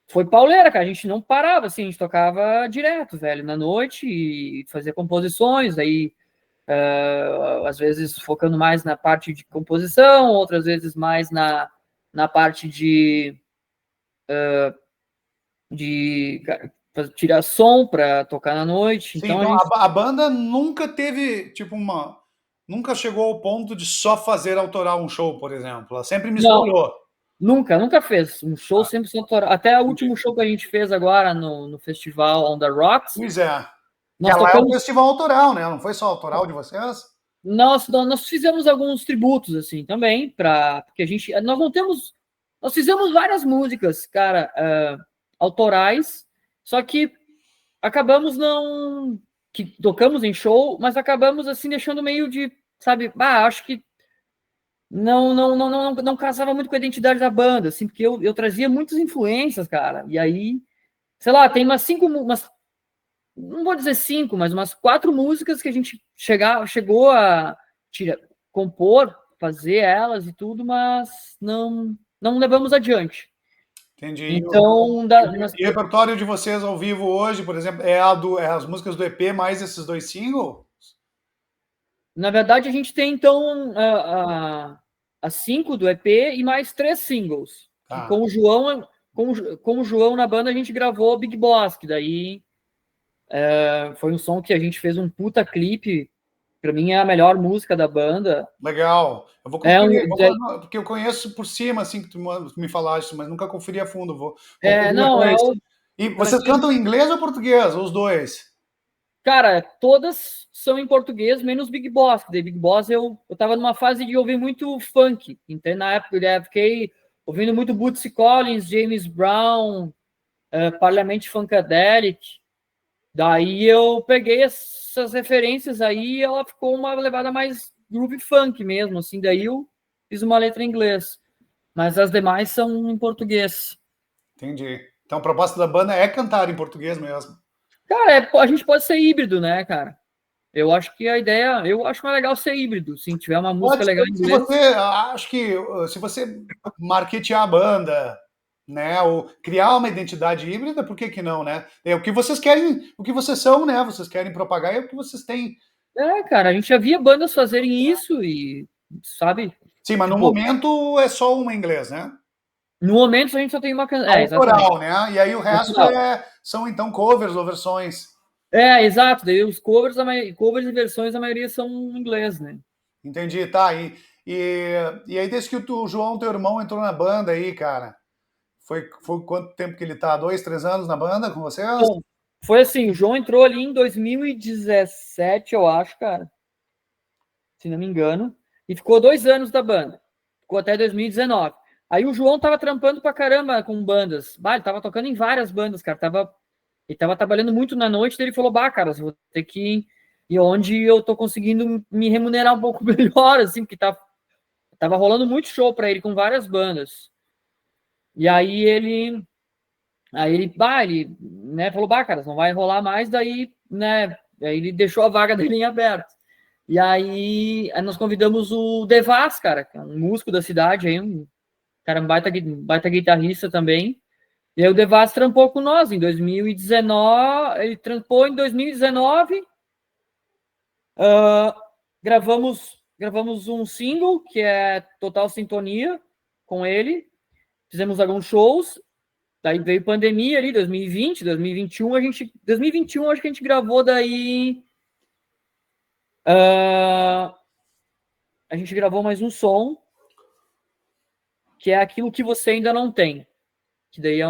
foi pauleira, cara, a gente não parava, assim, a gente tocava direto, velho, na noite e fazia composições, aí, às vezes focando mais na parte de composição, outras vezes mais na parte de tirar som para tocar na noite. Sim, então a banda nunca teve, tipo, nunca chegou ao ponto de só fazer autoral um show, por exemplo. Ela sempre Não, misturou. nunca fez. Um show sempre autoral. Até o último show que a gente fez agora no festival On The Rocks, Pois é. nós Ela é um tocamos. festival autoral, né? Não foi só autoral de vocês? Nós fizemos alguns tributos, assim, também, porque a gente. Nós não temos. Nós fizemos várias músicas, cara, autorais, só que acabamos não. Que tocamos em show, mas acabamos, assim, deixando meio de. Sabe, acho que não casava muito com a identidade da banda, assim, porque eu trazia muitas influências, cara. E aí, sei lá, tem não vou dizer 5, mas umas 4 músicas que a gente chegou a compor, fazer elas e tudo, mas não levamos adiante. Entendi. Então, E o repertório de vocês ao vivo hoje, por exemplo, é as músicas do EP mais esses 2 singles? na verdade, a gente tem, então, as 5 do EP e mais 3 singles. Tá. Com o João, com o João na banda, a gente gravou Big Boss, que daí foi um som que a gente fez um puta clipe. Pra mim é a melhor música da banda. Legal. Eu vou conferir, porque eu conheço por cima, assim, que tu me falaste, mas nunca conferi a fundo. Vou conferir depois. E vocês cantam em inglês ou português? Os dois? Cara, todas são em português, menos Big Boss. Big Boss eu tava numa fase de ouvir muito funk. Então, na época, eu fiquei ouvindo muito Bootsy Collins, James Brown, Parliament Funkadelic. Daí eu peguei essas referências aí e ela ficou uma levada mais groove funk mesmo, assim. Daí eu fiz uma letra em inglês. Mas as demais são em português. Entendi. Então a proposta da banda é cantar em português mesmo. Cara, a gente pode ser híbrido, né, cara? Eu acho que a ideia... Eu acho mais legal ser híbrido. Se tiver uma música legal em inglês... Acho que se você marketear a banda, né, ou criar uma identidade híbrida, por que não, né? É o que vocês querem, o que vocês são, né? Vocês querem propagar, é o que vocês têm. Cara, a gente já via bandas fazerem isso e, sabe? Sim, mas no momento é só uma em inglês, né? No momento a gente só tem uma canção. Autoral, né? E aí o resto são então covers ou versões. Exato. Daí os covers e versões, a maioria são em inglês, né? Entendi, tá. E aí, desde que o João, teu irmão, entrou na banda aí, cara, foi quanto tempo que ele tá? 2, 3 anos na banda com vocês? Bom, foi assim, o João entrou ali em 2017, eu acho, cara. Se não me engano. E ficou 2 anos da banda. Ficou até 2019. Aí o João tava trampando pra caramba com bandas. Ele tava tocando em várias bandas, cara. Ele tava trabalhando muito na noite, daí ele falou, cara, eu vou ter que ir onde eu tô conseguindo me remunerar um pouco melhor, assim, porque tava rolando muito show pra ele com várias bandas. E aí ele né, falou, cara, não vai rolar mais, daí, né, aí ele deixou a vaga dele em aberto. E aí nós convidamos o Devas, cara, que é um músico da cidade, aí, um cara, um baita guitarrista também. E aí o Devas trampou com nós em 2019, ele trampou em 2019, gravamos um single, que é Total Sintonia, com ele, fizemos alguns shows, daí veio pandemia ali, 2020, 2021, 2021 acho que a gente gravou daí, a gente gravou mais um som, que é Aquilo que Você Ainda Não Tem, que daí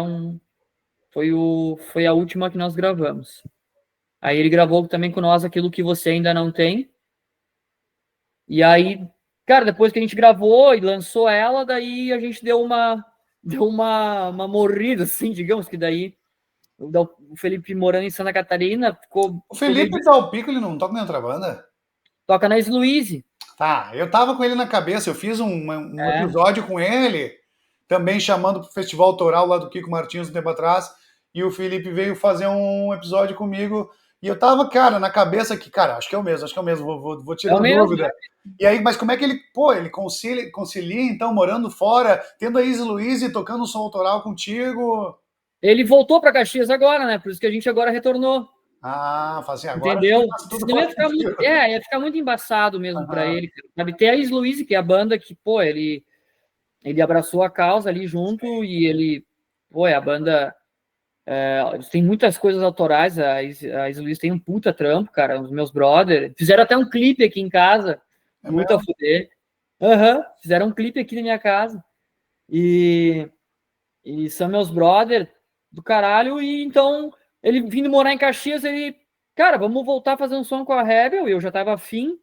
foi a última que nós gravamos. Aí ele gravou também com nós Aquilo que Você Ainda Não Tem. E aí, cara, depois que a gente gravou e lançou ela, daí a gente deu uma morrida, assim, digamos, que daí o Felipe morando em Santa Catarina ficou... O Felipe Dalpico, ele não toca em outra banda? Toca na Sluizy. Tá, eu tava com ele na cabeça, eu fiz um episódio com ele, também chamando pro Festival Autoral lá do Kiko Martins um tempo atrás, e o Felipe veio fazer um episódio comigo, e eu tava, cara, na cabeça que, cara, acho que é o mesmo, vou tirar a dúvida. E aí, mas como é que ele concilia, então, morando fora, tendo a Easy Louise tocando um som autoral contigo? Ele voltou para Caxias agora, né? Por isso que a gente agora retornou. Assim, agora... Entendeu? Ia ficar muito embaçado mesmo para ele. Sabe? Ter a Easy Louise, que é a banda que, ele abraçou a causa ali junto e ele, a banda... tem muitas coisas autorais, a Easy Louise tem um puta trampo, cara, os meus brothers. Fizeram até um clipe aqui em casa, É muito a mesmo? fuder. Aham, fizeram um clipe aqui na minha casa. E, e são meus brother do caralho. E então, ele vindo morar em Caxias, ele, cara, vamos voltar a fazer um som com a Rebel. E eu já tava afim.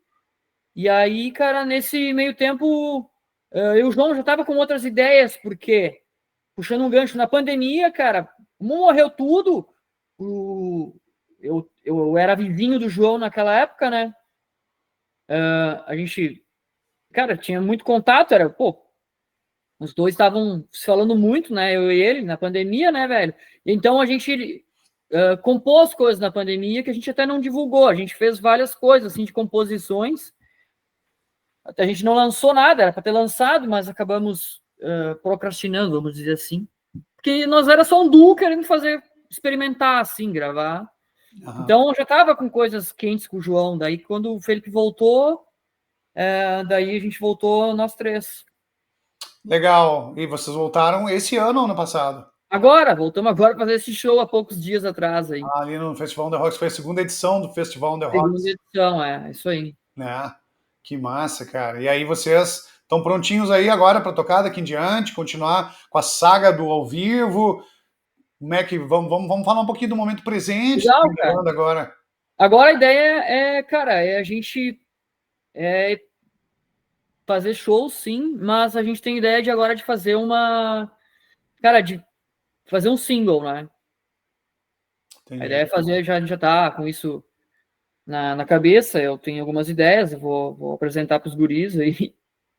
E aí, cara, nesse meio tempo, eu e o João já tava com outras ideias, porque, puxando um gancho, na pandemia, cara, como morreu tudo, eu era vizinho do João naquela época, né? A gente, cara, tinha muito contato, era, pô, os dois estavam se falando muito, né? Eu e ele, na pandemia, né, velho? Então a gente compôs coisas na pandemia que a gente até não divulgou. A gente fez várias coisas, assim, de composições. Até a gente não lançou nada, era para ter lançado, mas acabamos procrastinando, vamos dizer assim. Porque nós era só um duo querendo fazer, experimentar, assim, gravar. Aham. Então eu já tava com coisas quentes com o João. Daí quando o Felipe voltou, daí a gente voltou nós três. Legal. E vocês voltaram esse ano ou ano passado? Agora, voltamos agora para fazer esse show há poucos dias atrás aí. Ah, ali no Festival On The Rocks, foi a segunda edição do Festival On The Segunda Rocks, edição, isso aí. né? Que massa, cara. E aí vocês estão prontinhos aí agora para tocar daqui em diante, continuar com a saga do ao vivo? Como é que vamos falar um pouquinho do momento presente Legal, da cara. banda agora? Agora a ideia cara, é a gente fazer show, sim, mas a gente tem ideia de agora de fazer cara, de fazer um single, né? A Entendi. ideia é fazer, já, a gente já tá com isso na cabeça, eu tenho algumas ideias, eu vou apresentar para os guris aí,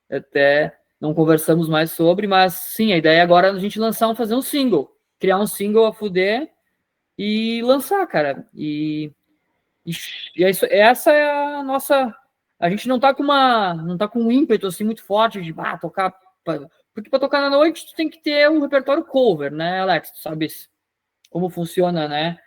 até não conversamos mais sobre, mas sim, a ideia agora é a gente fazer um single, criar um single a fuder e lançar, cara. E é isso, essa é a nossa. A gente não tá com um ímpeto assim muito forte de tocar. Porque para tocar na noite tu tem que ter um repertório cover, né, Alex? Tu sabes como funciona, né?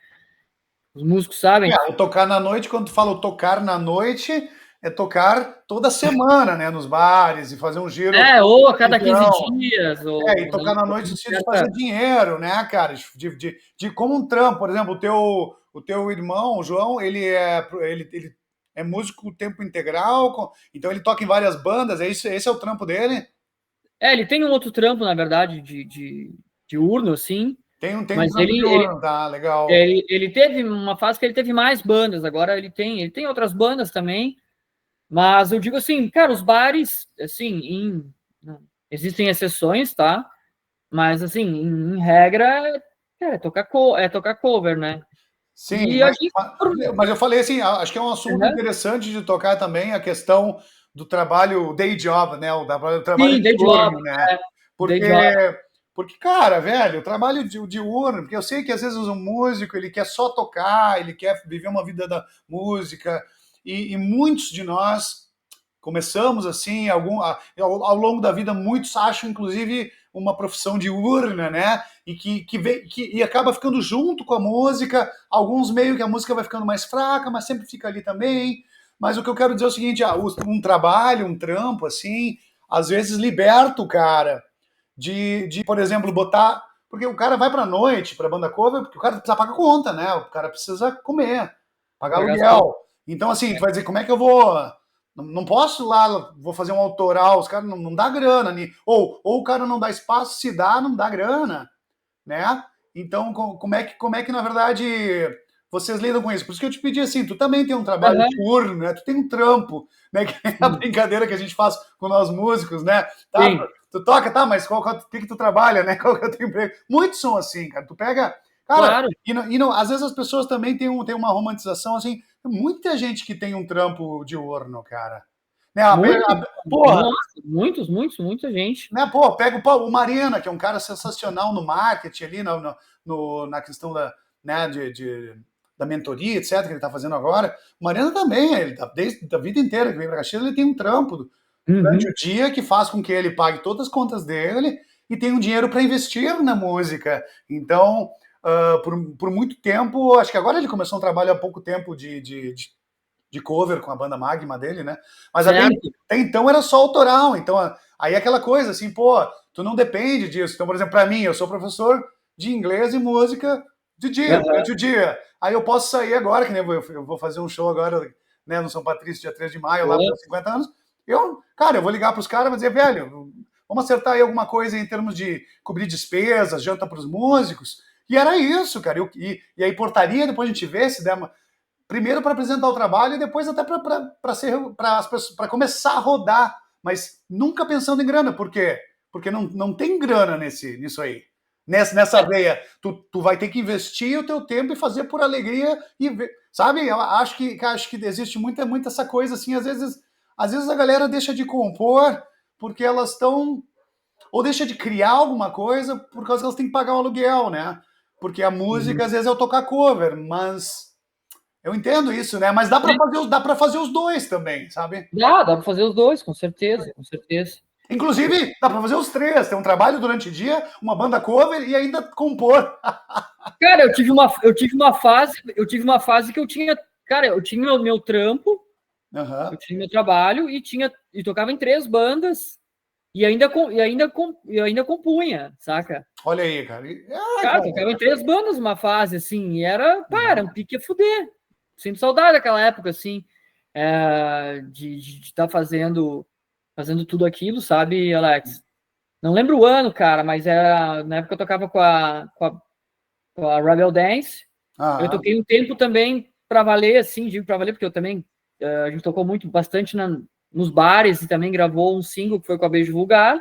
Os músicos sabem. O tocar na noite, quando tu fala o tocar na noite, é tocar toda semana, né? Nos bares e fazer um giro. Ou a cada 15 Então, dias, e ou tocar na noite no sentido de fazer certa. dinheiro, né, cara? De como um trampo, por exemplo, o teu irmão, o João, ele é músico tempo integral, então ele toca em várias bandas, esse é o trampo dele? Ele tem um outro trampo, na verdade, de urno, assim, Tem um mas trampo de ouro, tá, legal. ele teve uma fase que ele teve mais bandas, agora ele tem outras bandas também. Mas eu digo assim, cara, os bares, assim, existem exceções, tá? Mas, assim, em regra, tocar cover, né? Sim, E a gente. mas eu falei assim, acho que é um assunto Uhum. interessante de tocar também, a questão do trabalho day job, né? O trabalho Sim, day job, diurno, né? day Porque, job. porque, cara, velho, o trabalho diurno, porque eu sei que às vezes um músico, ele quer só tocar, ele quer viver uma vida da música, e muitos de nós começamos assim, ao longo da vida, muitos acham, inclusive, uma profissão diurna, né? E que acaba ficando junto com a música, alguns meio que a música vai ficando mais fraca, mas sempre fica ali também. Mas o que eu quero dizer é o seguinte, um trabalho, um trampo, assim, às vezes liberta o cara por exemplo, botar. Porque o cara vai pra noite, pra banda cover, porque o cara precisa pagar conta, né? O cara precisa comer, pagar Pagar as contas. aluguel. Então, assim, tu vai dizer, como é que eu vou. Não posso ir lá, vou fazer um autoral, os caras não dá grana. Ou o cara não dá espaço, se dá, não dá grana, né? Então, como é que na verdade vocês lidam com isso? Por isso que eu te pedi assim, tu também tem um trabalho Aham, diurno, né? Tu tem um trampo, né? Que é a sim, brincadeira que a gente faz com nós músicos, né? Tá, sim, tu toca, tá, mas o que tu trabalha, né? Qual que é o teu emprego? Muitos são assim, cara. Tu pega. Cara, claro. às vezes as pessoas também têm uma romantização assim. Muita gente que tem um trampo diurno, cara. Né? Muito. Porra, Nossa, muita gente. né? Pô, pega o Marina, que é um cara sensacional no marketing ali, na questão né, da mentoria, etc., que ele está fazendo agora. O Marina também, ele tá, desde a vida inteira que vem para Caxias, ele tem um trampo durante Uhum. o dia que faz com que ele pague todas as contas dele e tenha um dinheiro para investir na música. Então, por muito tempo, acho que agora ele começou um trabalho há pouco tempo de cover com a banda Magma dele, né? Mas até, Certo. até então era só autoral. Então, aí é aquela coisa assim, pô, tu não depende disso. Então, por exemplo, para mim, eu sou professor de inglês e música de dia, Aham. durante o dia. Aí eu posso sair agora, que nem eu vou fazer um show agora, né, no São Patrício, dia 3 de maio, lá Pô, para 50 anos. Cara, eu vou ligar para os caras e dizer, velho, vamos acertar aí alguma coisa em termos de cobrir despesas, janta para os músicos. E era isso, cara. E aí portaria, depois a gente vê se der uma... Primeiro para apresentar o trabalho e depois até para começar a rodar. Mas nunca pensando em grana. Por quê? Porque não tem grana nisso aí. Nessa veia, tu vai ter que investir o teu tempo e fazer por alegria e ver, sabe? Eu acho que existe muita essa coisa assim, às vezes a galera deixa de compor porque elas estão ou deixa de criar alguma coisa por causa que elas têm que pagar o aluguel, né? Porque a música às vezes é o tocar cover, mas eu entendo isso, né? Mas dá para fazer os dois também, sabe? Dá para fazer os dois, com certeza, com certeza. Inclusive, dá para fazer os três. Tem um trabalho durante o dia, uma banda cover e ainda compor. Cara, eu tive uma fase que eu tinha, cara, eu tinha meu trampo, eu tinha meu trabalho e tocava em 3 bandas e ainda compunha, saca? Olha aí, cara. Cara, tocava em 3 bandas uma fase assim, e era um pique a fuder. Sinto saudade daquela época assim, de estar fazendo tudo aquilo, sabe, Alex? Não lembro o ano, cara, mas era na época eu tocava com a Rebel Dance. Eu toquei um tempo também para valer, assim, digo para valer, porque eu também a gente tocou bastante nos bares e também gravou um single que foi com a Beijo Vulgar.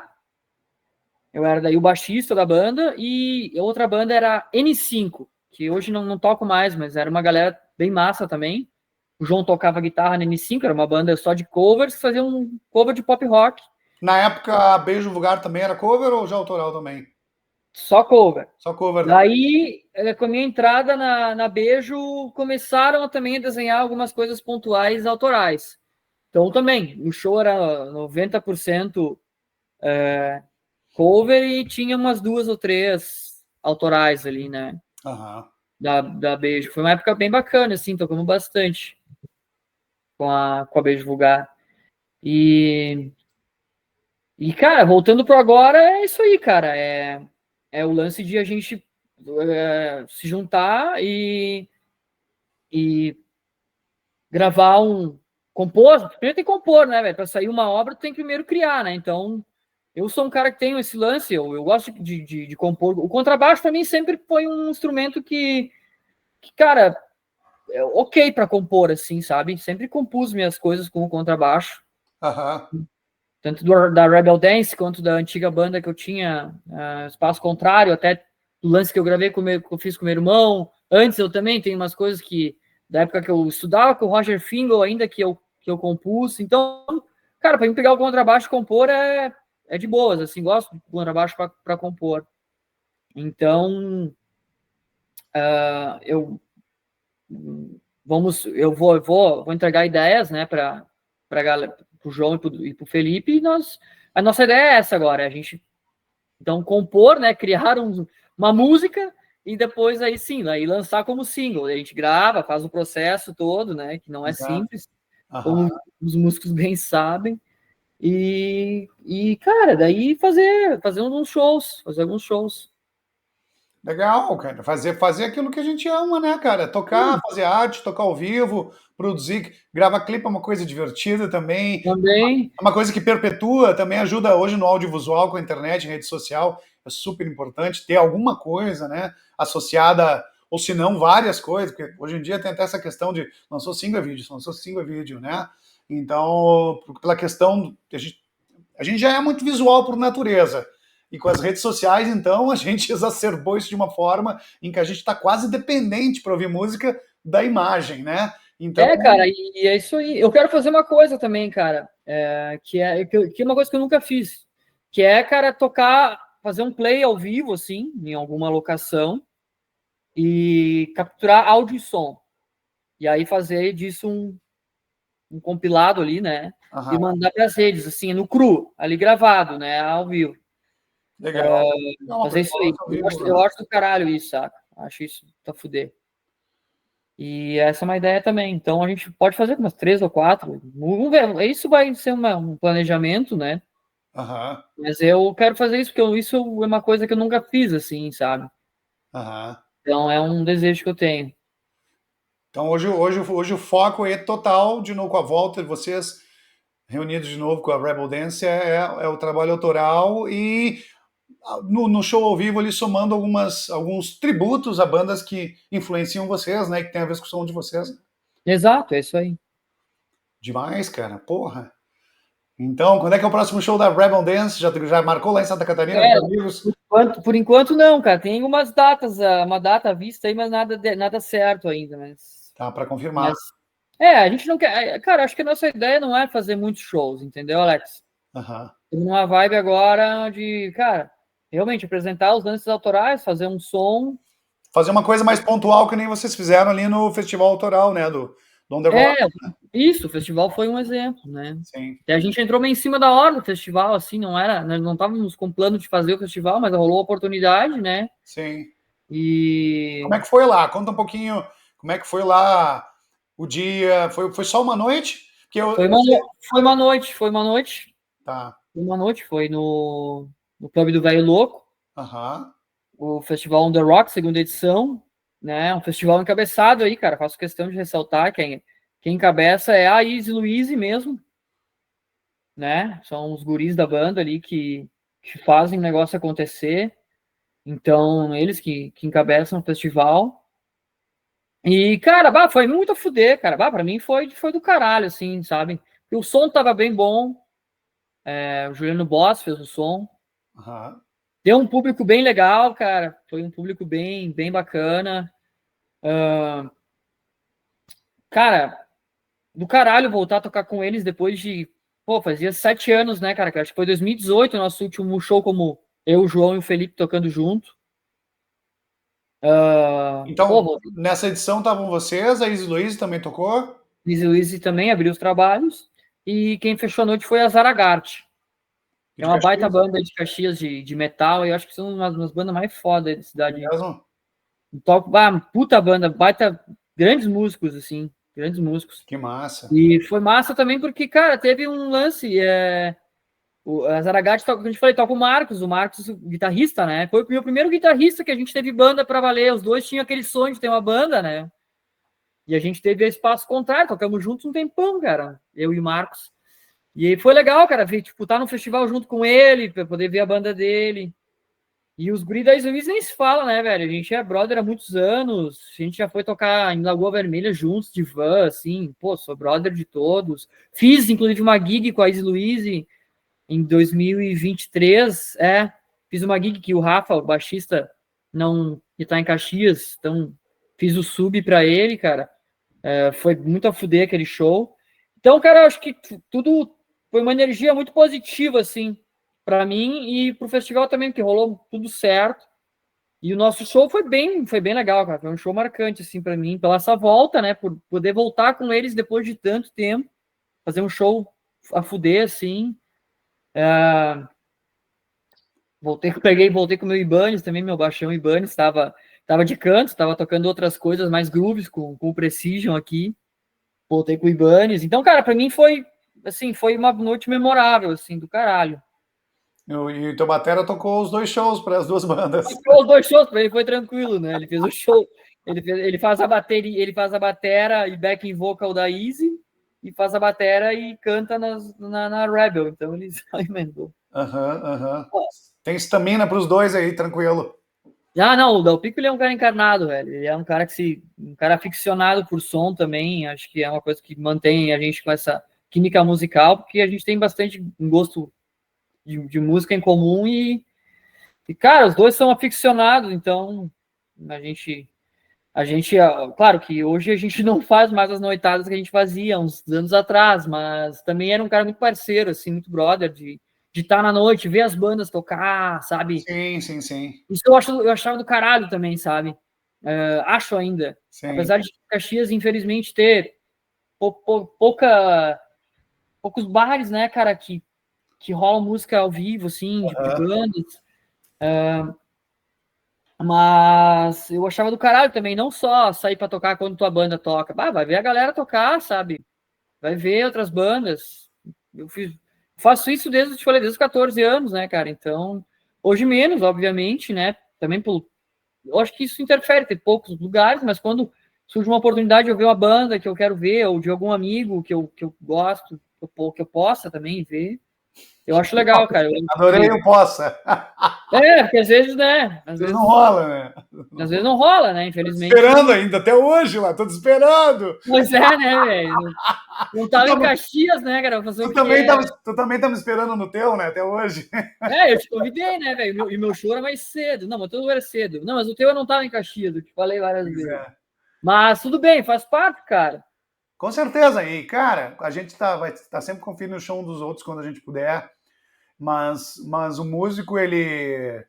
Eu era daí o baixista da banda e a outra banda era N5, que hoje não toco mais, mas era uma galera bem massa também. O João tocava guitarra na N5, era uma banda só de covers, que fazia um cover de pop rock. Na época, Beijo Vulgar também era cover ou já autoral também? Só cover. Só cover. Daí, com a minha entrada na Beijo, começaram também a desenhar algumas coisas pontuais autorais. Então, também, o show era 90% cover e tinha umas 2 ou 3 autorais ali, né? Da Beijo. Foi uma época bem bacana, assim, tocamos bastante com a Beijo Vulgar. E, cara, voltando pro agora, é isso aí, cara. É o lance de a gente se juntar e gravar compor. Primeiro tem que compor, né, velho? Para sair uma obra, tu tem que primeiro criar, né? Então, eu sou um cara que tem esse lance, eu gosto de compor. O contrabaixo, para mim, sempre foi um instrumento que cara, é ok para compor, assim, sabe? Sempre compus minhas coisas com o contrabaixo. Tanto da Rebel Dance quanto da antiga banda que eu tinha, Espaço Contrário, até do lance que eu gravei que eu fiz com meu irmão. Antes eu também tenho umas coisas da época que eu estudava com o Roger Fingal, ainda que eu compus. Então, cara, para mim pegar o contrabaixo e compor é de boas, assim, gosto do contrabaixo para compor. Então, eu vou entregar ideias, né, para o João e para o Felipe, e a nossa ideia é essa agora, a gente então compor, né, criar uma música e depois aí sim, aí lançar como single. A gente grava, faz o processo todo, né, que não é simples, como os músicos bem sabem. E cara, daí fazer alguns shows. Legal, cara. Fazer aquilo que a gente ama, né, cara? Tocar, fazer arte, tocar ao vivo, produzir, gravar clipe é uma coisa divertida também. Também. É uma coisa que perpetua, também ajuda hoje no audiovisual, com a internet, rede social. É super importante ter alguma coisa, né, associada, ou se não, várias coisas, porque hoje em dia tem até essa questão de lançou single vídeo, né? Então, pela questão, a gente já é muito visual por natureza. E com as redes sociais, então, a gente exacerbou isso de uma forma em que a gente está quase dependente para ouvir música da imagem, né? Então... cara, e é isso aí. Eu quero fazer uma coisa também, cara, que é uma coisa que eu nunca fiz, que é, cara, fazer um play ao vivo, assim, em alguma locação, e capturar áudio e som. E aí fazer disso um compilado ali, né? E mandar para as redes, assim, no cru, ali gravado, né? Ao vivo. Legal. Fazer isso aí. Eu acho do caralho isso, saca? Acho isso tá fuder. E essa é uma ideia também. Então a gente pode fazer umas 3 ou 4. Vamos ver. Isso vai ser um planejamento, né? Mas eu quero fazer isso, porque isso é uma coisa que eu nunca fiz, assim, sabe? Então é um desejo que eu tenho. Então hoje o foco é total, de novo com a volta de vocês reunidos de novo com a Rebel Dance é o trabalho autoral e no show ao vivo ali somando alguns tributos a bandas que influenciam vocês, né? Que tem a ver com o som de vocês. Exato, é isso aí. Demais, cara. Porra. Então, quando é que é o próximo show da Rebel Dance? Já marcou lá em Santa Catarina com os amigos? Por enquanto não, cara. Tem umas datas, uma data à vista aí, mas nada certo ainda. Mas, Tá, para confirmar. a gente não quer. Cara, acho que a nossa ideia não é fazer muitos shows, entendeu, Alex? Uhum. Tem uma vibe agora de, cara, realmente apresentar os lances autorais, fazer um som. Fazer uma coisa mais pontual que nem vocês fizeram ali no Festival Autoral, né? Do On The Rock. Isso, o festival foi um exemplo, né? Sim. E a gente entrou meio em cima da hora do festival, assim, nós não estávamos com plano de fazer o festival, mas rolou a oportunidade, né? Sim. E... Como é que foi lá? Conta um pouquinho como é que foi lá o dia. Foi só uma noite? Foi uma noite. Tá. Foi no Clube do Velho Louco, o Festival On The Rock, segunda edição, né? Um festival encabeçado aí, cara. Faço questão de ressaltar quem encabeça é a Easy Louise mesmo, né? São os guris da banda ali que fazem o negócio acontecer. Então, eles que encabeçam o festival. E, cara, foi muito a fuder, cara. Pra mim foi do caralho, assim, sabe? Porque o som tava bem bom. O Juliano Boss fez o som. Deu um público bem legal, cara. Foi um público bem bacana. Cara, do caralho voltar a tocar com eles depois de... Pô, fazia 7 anos, né, cara? Acho que foi 2018 o nosso último show como eu, o João e o Felipe tocando junto. Então, nessa edição estavam vocês, a Easy Louise também tocou? Easy Louise também abriu os trabalhos. E quem fechou a noite foi a Zaragart. É uma baita banda de Caxias de metal. E eu acho que são umas bandas mais fodas da cidade. Puta banda, baita, grandes músicos, assim. Grandes músicos. Que massa. E foi massa também porque, cara, teve um lance. A Zaragart, como a gente falou, toca o Marcos, o guitarrista, né? Foi o meu primeiro guitarrista que a gente teve banda pra valer. Os dois tinham aquele sonho de ter uma banda, né? E a gente teve espaço contrário, tocamos juntos um tempão, cara. Eu e o Marcos. E aí foi legal, cara, ver, tipo, tá no festival junto com ele, pra poder ver a banda dele. E os guris da Isluiz nem se fala, né, velho? A gente é brother há muitos anos, a gente já foi tocar em Lagoa Vermelha juntos, de van, assim, pô, sou brother de todos. Fiz, inclusive, uma gig com a Isluiz em 2023, fiz uma gig que o Rafa, o baixista, que tá em Caxias, então fiz o sub pra ele, cara. Foi muito a fuder aquele show. Então, cara, eu acho que tudo foi uma energia muito positiva, assim, para mim e pro festival também, porque rolou tudo certo. E o nosso show foi bem legal, cara. Foi um show marcante, assim, para mim, pela essa volta, né? Por poder voltar com eles depois de tanto tempo, fazer um show a fuder, assim. Voltei com o meu Ibanez também, meu baixão Ibanez, estava de canto, estava tocando outras coisas, mais grooves com o Precision aqui. Voltei com o Ibanez. Então, cara, para mim foi uma noite memorável, assim, do caralho. E o teu batera tocou os 2 shows para as 2 bandas. Tocou os 2 shows, para ele foi tranquilo, né? Ele fez o show. Ele faz a bateria, ele faz a batera e backing vocal da Easy e faz a batera e canta na Rebel. Então ele só emendou. Tem estamina para os dois aí, tranquilo. Não, o Dalpico ele é um cara encarnado, velho. Ele é um cara um cara aficionado por som também. Acho que é uma coisa que mantém a gente com essa química musical, porque a gente tem bastante gosto de música em comum e, cara, os dois são aficionados, então a gente, claro que hoje a gente não faz mais as noitadas que a gente fazia uns anos atrás, mas também era um cara muito parceiro, assim, muito brother, de estar na noite, ver as bandas tocar, sabe? Sim. Isso eu achava do caralho também, sabe? Acho ainda. Sim. Apesar de Caxias, infelizmente, ter poucos bares, né, cara, que rola música ao vivo, assim, de bandas. Mas eu achava do caralho também, não só sair pra tocar quando tua banda toca. Vai ver a galera tocar, sabe? Vai ver outras bandas. Faço isso desde os 14 anos, né, cara? Então, hoje menos, obviamente, né? Também eu acho que isso interfere, tem poucos lugares, mas quando surge uma oportunidade de eu ver uma banda que eu quero ver, ou de algum amigo que eu gosto, que eu possa também ver. Eu acho legal, cara. Adorei o possa. Porque às vezes, né? Às vezes não rola, né? Às vezes não rola, né? Tô Infelizmente. esperando ainda, até hoje lá, tô te esperando. Pois é, né, velho? Não tava em Caxias, né, cara? Fazer o quê? Tu também tá me esperando no teu, né? Até hoje. Eu te convidei, né, velho? E meu show era mais cedo. Não, mas o teu era cedo. Não, mas o teu eu não tava em Caxias, eu te falei várias Pois vezes. é. Mas tudo bem, faz parte, cara. Com certeza. E, cara, a gente vai estar sempre conferindo o show um dos outros quando a gente puder. Mas o músico, ele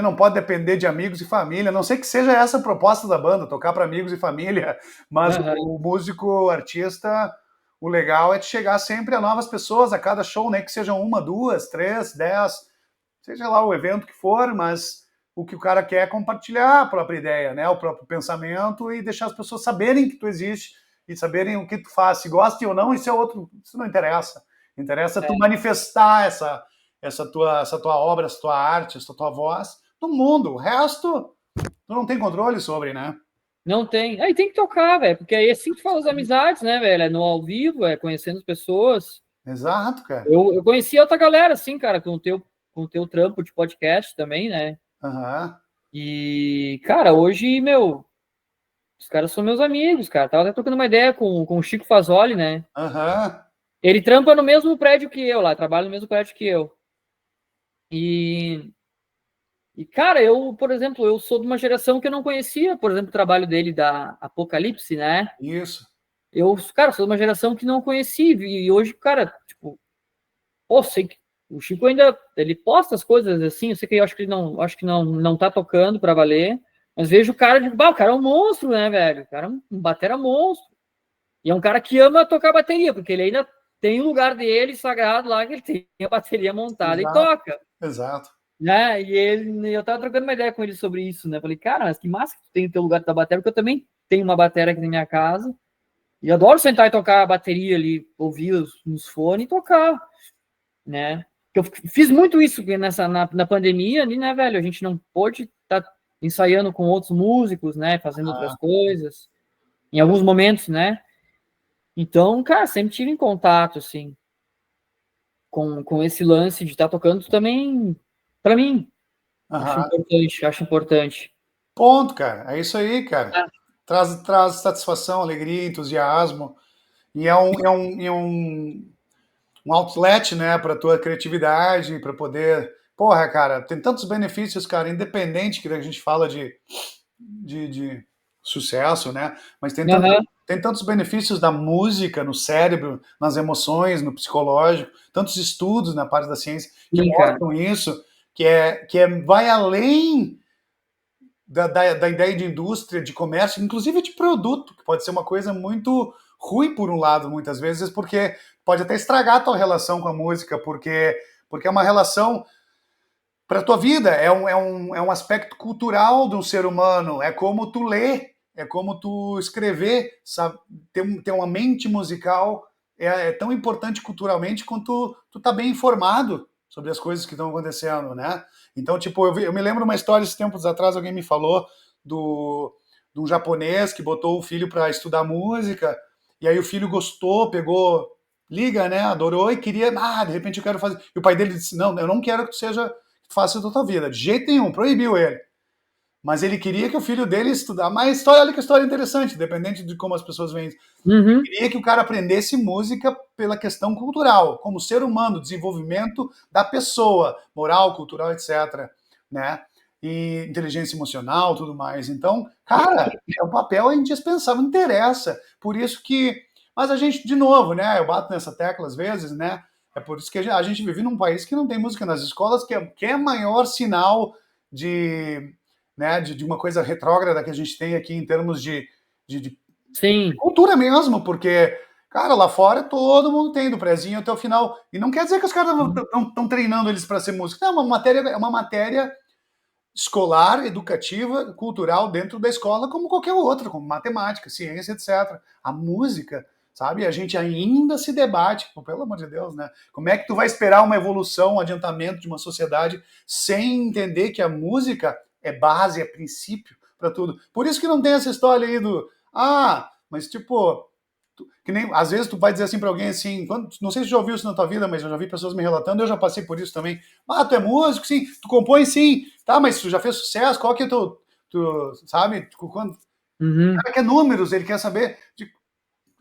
não pode depender de amigos e família, a não sei que seja essa a proposta da banda, tocar para amigos e família, mas o músico, o artista, o legal é de chegar sempre a novas pessoas a cada show, né? Que sejam 1, 2, 3, 10, seja lá o evento que for, mas o que o cara quer é compartilhar a própria ideia, né? O próprio pensamento e deixar as pessoas saberem que tu existe e saberem o que tu faz, se gostem ou não, isso é outro, isso não interessa. Interessa tu manifestar essa tua obra, essa tua arte, essa tua voz no mundo. O resto, tu não tem controle sobre, né? Não tem. Aí tem que tocar, velho, porque aí é assim que faz as amizades, né, velho? É no ao vivo, é conhecendo as pessoas. Exato, cara. Eu conheci outra galera, assim, cara, com o teu trampo de podcast também, né? Uhum. E, cara, hoje, meu, os caras são meus amigos, cara. Tava até trocando uma ideia com o Chico Fazoli, né? Uhum. Ele trampa no mesmo prédio que eu lá, trabalha no mesmo prédio que eu. Cara, eu, por exemplo, eu sou de uma geração que eu não conhecia, por exemplo, o trabalho dele da Apocalipse, né? Isso. Eu, cara, sou de uma geração que não conhecia, e hoje, cara, tipo, pô, sei que o Chico ainda, ele posta as coisas assim, eu sei que eu acho que não tá tocando pra valer, mas vejo o cara, digo, o cara é um monstro, né, velho? O cara é um batera monstro. E é um cara que ama tocar bateria, porque ele ainda tem um lugar dele sagrado lá, que ele tem a bateria montada e toca. Exato. Né? Eu tava trocando uma ideia com ele sobre isso, né? Falei, cara, mas que massa que tu tem o teu lugar da bateria, porque eu também tenho uma bateria aqui na minha casa. E adoro sentar e tocar a bateria ali, ouvir nos fones e tocar, né? Eu fiz muito isso na pandemia ali, né, velho? A gente não pôde estar ensaiando com outros músicos, né? Fazendo outras coisas. Em alguns momentos, né? Então, cara, sempre tive em contato, assim, com esse lance de estar tocando também, para mim. Acho importante. Ponto, cara. É isso aí, cara. Traz satisfação, alegria, entusiasmo. E um outlet, né, para tua criatividade, para poder. Porra, cara, tem tantos benefícios, cara, independente que a gente fala de sucesso, né? Mas tem tantos benefícios da música no cérebro, nas emoções, no psicológico, tantos estudos na parte da ciência que mostram isso, vai além da ideia de indústria, de comércio, inclusive de produto, que pode ser uma coisa muito ruim por um lado, muitas vezes, porque pode até estragar a tua relação com a música, porque é uma relação para a tua vida, é um aspecto cultural do ser humano, é como tu lê, é como tu escrever, sabe? Ter uma mente musical é tão importante culturalmente quanto tu tá bem informado sobre as coisas que estão acontecendo, né? Então, tipo, eu me lembro uma história, esses tempos atrás, alguém me falou de um japonês que botou o filho para estudar música, e aí o filho gostou, pegou, liga, né? Adorou e queria, de repente eu quero fazer. E o pai dele disse: não, eu não quero que tu faça da tua vida, de jeito nenhum, proibiu ele. Mas ele queria que o filho dele estudasse. Mas olha que história interessante, independente de como as pessoas veem. Ele queria que o cara aprendesse música pela questão cultural, como ser humano, desenvolvimento da pessoa, moral, cultural, etc. Né? E inteligência emocional, tudo mais. Então, cara, o papel é indispensável, não interessa. Por isso que. Mas a gente, de novo, né? Eu bato nessa tecla às vezes, né? É por isso que a gente vive num país que não tem música nas escolas, que é maior sinal de uma coisa retrógrada que a gente tem aqui em termos de cultura mesmo, porque, cara, lá fora todo mundo tem, do prezinho até o final. E não quer dizer que os caras estão treinando eles para ser músicos. Não, é uma matéria escolar, educativa, cultural dentro da escola, como qualquer outra, como matemática, ciência, etc. A música, sabe? A gente ainda se debate, pelo amor de Deus, né? Como é que tu vai esperar uma evolução, um adiantamento de uma sociedade sem entender que a música é base, é princípio para tudo? Por isso que não tem essa história aí mas tipo, que nem, às vezes tu vai dizer assim para alguém assim, não sei se tu já ouviu isso na tua vida, mas eu já vi pessoas me relatando, eu já passei por isso também. Ah, tu é músico, sim, tu compõe, sim, tá, mas tu já fez sucesso, qual que é tu sabe, quando o Uhum. cara quer números, ele quer saber,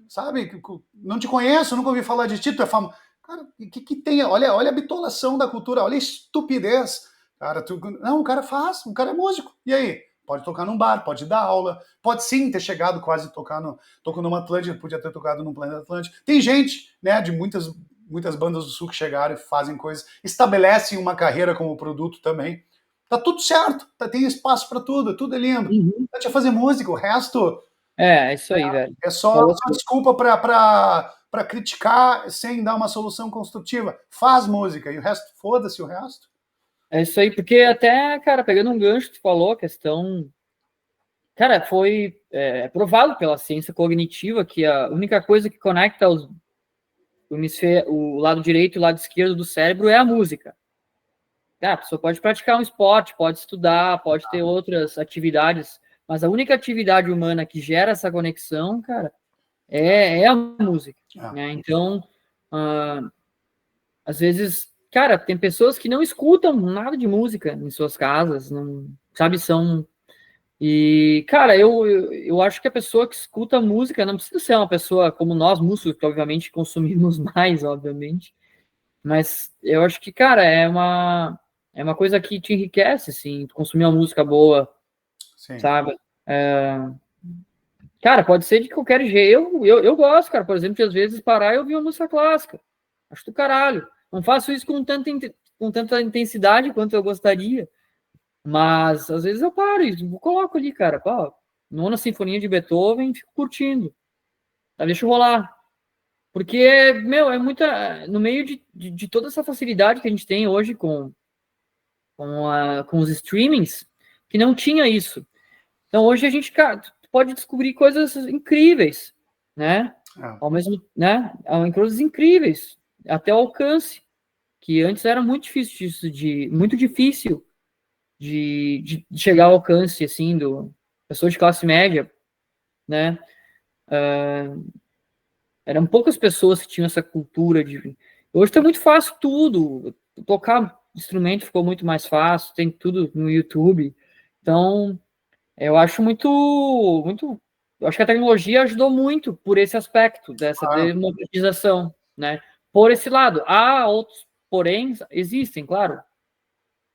sabe, não te conheço, nunca ouvi falar de ti, tu é famoso. Cara, o que tem? Olha a bitolação da cultura, olha a estupidez. Cara, não, o cara faz, o cara é músico. E aí? Pode tocar num bar, pode dar aula, pode sim ter chegado quase a tocar tocou numa Atlântida, podia ter tocado num Planeta Atlântico. Tem gente, né, de muitas bandas do Sul que chegaram e fazem coisas, estabelecem uma carreira como produto também. Tá tudo certo, tem espaço para tudo é lindo. Uhum. Pode fazer música, o resto É isso aí, velho. é só Falou desculpa para criticar sem dar uma solução construtiva. Faz música e o resto, foda-se o resto. É isso aí, porque até, cara, pegando um gancho que tu falou, a questão. Cara, foi provado pela ciência cognitiva que a única coisa que conecta o lado direito e o lado esquerdo do cérebro é a música. Cara, a pessoa pode praticar um esporte, pode estudar, pode ter outras atividades, mas a única atividade humana que gera essa conexão, cara, é a música. Né? Então, às vezes, cara, tem pessoas que não escutam nada de música em suas casas, não, sabe, são. E, cara, eu acho que a pessoa que escuta música não precisa ser uma pessoa como nós, músicos, que obviamente consumimos mais, obviamente, mas eu acho que, cara, é uma coisa que te enriquece, assim, tu consumir uma música boa, Sim. sabe? Cara, pode ser de qualquer jeito. Eu gosto, cara, por exemplo, de às vezes parar e ouvir uma música clássica. Acho do caralho. Não faço isso com tanta intensidade quanto eu gostaria, mas às vezes eu paro e coloco ali, cara, pô, Nona Sinfonia de Beethoven, fico curtindo. Tá, deixa eu rolar. Porque, meu, é muita. No meio de toda essa facilidade que a gente tem hoje com os streamings, que não tinha isso. Então hoje a gente, cara, pode descobrir coisas incríveis, né? Ao mesmo, né? Coisas incríveis, até o alcance, que antes era muito difícil de chegar ao alcance, assim, do pessoas de classe média, né? Eram poucas pessoas que tinham essa cultura de. Hoje tá muito fácil tudo. Tocar instrumento ficou muito mais fácil, tem tudo no YouTube. Então, eu acho eu acho que a tecnologia ajudou muito por esse aspecto dessa democratização, né? Por esse lado, há outros porém existem, claro,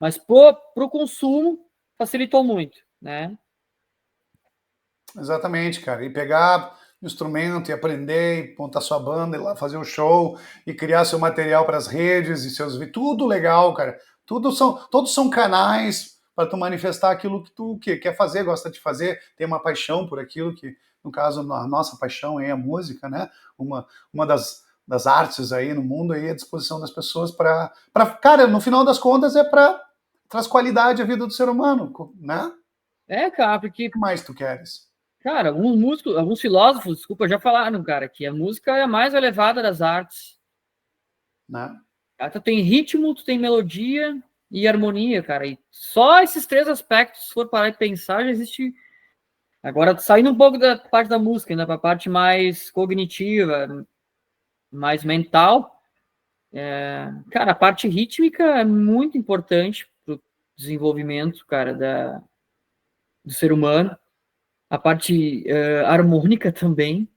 mas para o consumo facilitou muito, né? Exatamente, cara. E pegar o instrumento e aprender, e montar sua banda, ir lá fazer um show e criar seu material para as redes e seus vídeos, tudo legal, cara. Todos são canais para tu manifestar aquilo que tu quer fazer, gosta de fazer, tem uma paixão por aquilo que, no caso, a nossa paixão é a música, né? Uma das artes aí no mundo aí à disposição das pessoas cara, no final das contas traz qualidade à vida do ser humano, né? Cara, porque O que mais tu queres? cara, alguns músicos, alguns filósofos, desculpa, já falaram, cara, que a música é a mais elevada das artes. Né? Tu tem ritmo, tu tem melodia e harmonia, cara. E só esses três aspectos, se for parar e pensar, já existe. Agora, saindo um pouco da parte da música, né, para a parte mais cognitiva, mais mental, cara, a parte rítmica é muito importante para o desenvolvimento, cara, do ser humano. A parte harmônica também,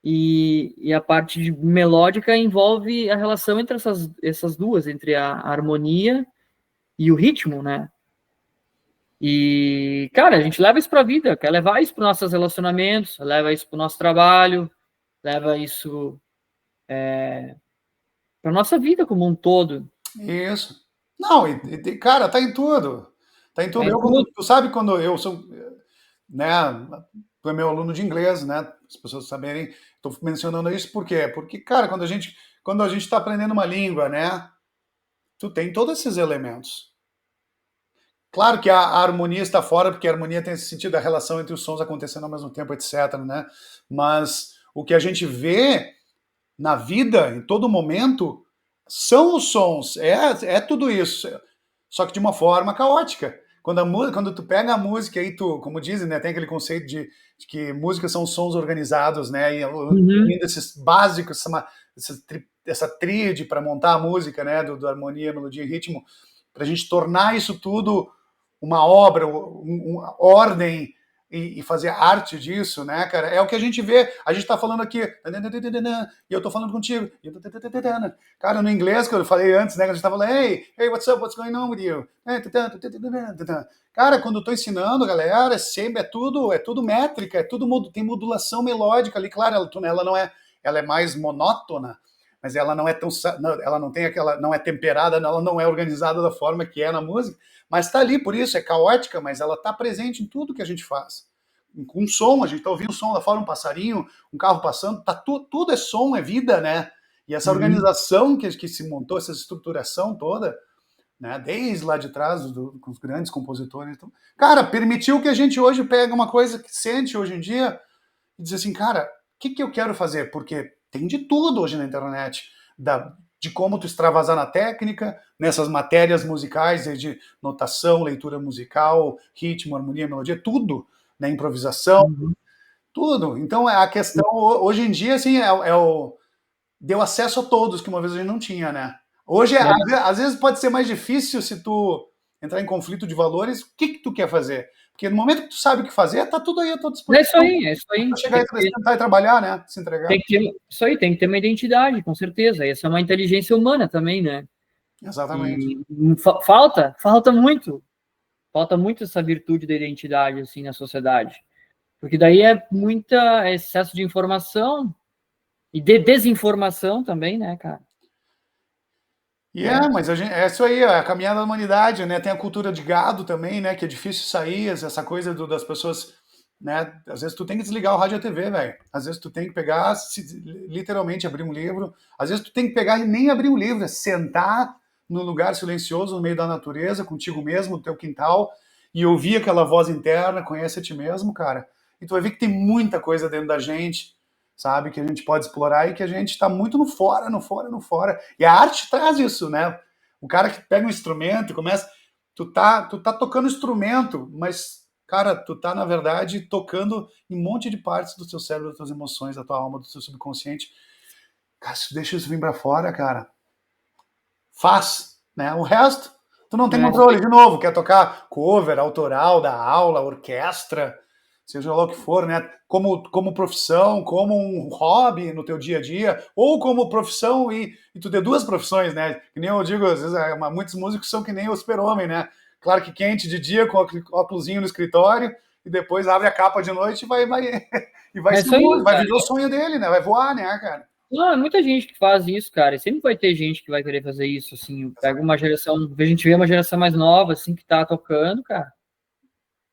e a parte melódica envolve a relação entre essas duas, entre a harmonia e o ritmo, né? E, cara, a gente leva isso para a vida, quer levar isso para os nossos relacionamentos, leva isso para o nosso trabalho, leva isso para a nossa vida como um todo. Isso. Não, cara, tá em tudo. Tá em tudo. Tu sabe quando eu sou, né, tu é meu aluno de inglês, né? As pessoas saberem, estou mencionando isso por quê? Porque, cara, quando a gente está aprendendo uma língua, né, tu tem todos esses elementos. Claro que a harmonia está fora, porque a harmonia tem esse sentido da relação entre os sons acontecendo ao mesmo tempo, etc, né? Mas o que a gente vê na vida, em todo momento, são os sons, é tudo isso, só que de uma forma caótica. Quando tu pega a música aí, tu, como dizem, né, tem aquele conceito de que músicas são sons organizados, né, e unindo esses básicos, essa tríade para montar a música, né, do harmonia, melodia e ritmo, para a gente tornar isso tudo uma obra, uma ordem e fazer arte disso, né, cara? É o que a gente vê. A gente tá falando aqui, e eu tô falando contigo. Cara, no inglês, que eu falei antes, né, que a gente tava falando, hey, what's up, what's going on with you? Cara, quando eu tô ensinando, galera, é tudo métrica, tem modulação melódica ali, claro, ela é mais monótona, mas ela não é tão, ela não tem aquela, não é temperada, ela não é organizada da forma que é na música, mas está ali, por isso é caótica, mas ela está presente em tudo que a gente faz. Com som, a gente está ouvindo o som lá fora, um passarinho, um carro passando, tudo é som, é vida, né? E essa organização que se montou, essa estruturação toda, né, desde lá de trás, com os grandes compositores, então, cara, permitiu que a gente hoje pegue uma coisa que sente hoje em dia e diz assim, cara, o que eu quero fazer? Porque tem de tudo hoje na internet, de como tu extravasar na técnica, nessas matérias musicais, de notação, leitura musical, ritmo, harmonia, melodia, tudo, né, improvisação, tudo. Então, a questão, hoje em dia, assim, deu acesso a todos, que uma vez a gente não tinha, né? Hoje, às vezes, pode ser mais difícil se tu entrar em conflito de valores, o que tu quer fazer? Porque no momento que tu sabe o que fazer, tá tudo aí à tua disposição. É isso aí. Chegar e tentar e trabalhar, né? Se entregar. Isso aí, tem que ter uma identidade, com certeza. Essa é uma inteligência humana também, né? Exatamente. E falta muito essa virtude da identidade, assim, na sociedade. Porque daí é muita excesso de informação e de desinformação também, né, cara? Mas é isso aí, a caminhada da humanidade, né? Tem a cultura de gado também, né? Que é difícil sair, essa coisa das pessoas, né? Às vezes tu tem que desligar o rádio e a TV, velho. Às vezes tu tem que pegar, literalmente abrir um livro. Às vezes tu tem que pegar e nem abrir um livro, é sentar num lugar silencioso, no meio da natureza, contigo mesmo, no teu quintal, e ouvir aquela voz interna, conhece a ti mesmo, cara. E tu vai ver que tem muita coisa dentro da gente, sabe, que a gente pode explorar e que a gente está muito no fora. E a arte traz isso, né? O cara que pega um instrumento e começa... Tu tá tocando instrumento, mas, cara, tu tá, na verdade, tocando em um monte de partes do teu cérebro, das tuas emoções, da tua alma, do teu subconsciente. Cara, se tu deixa isso vir pra fora, cara, faz, né? O resto, tu não tem controle. De novo, quer tocar cover, autoral, da aula, orquestra, seja lá o que for, né? Como profissão, como um hobby no teu dia a dia, ou como profissão e tu ter duas profissões, né? Que nem eu digo, às vezes, muitos músicos são que nem o super-homem, né? Claro que quente de dia, com óculosinho no escritório, e depois abre a capa de noite e vai viver o sonho dele, né? Vai voar, né, cara? Não, muita gente que faz isso, cara. E sempre vai ter gente que vai querer fazer isso, assim. Pega uma geração, a gente vê uma geração mais nova, assim, que tá tocando, cara.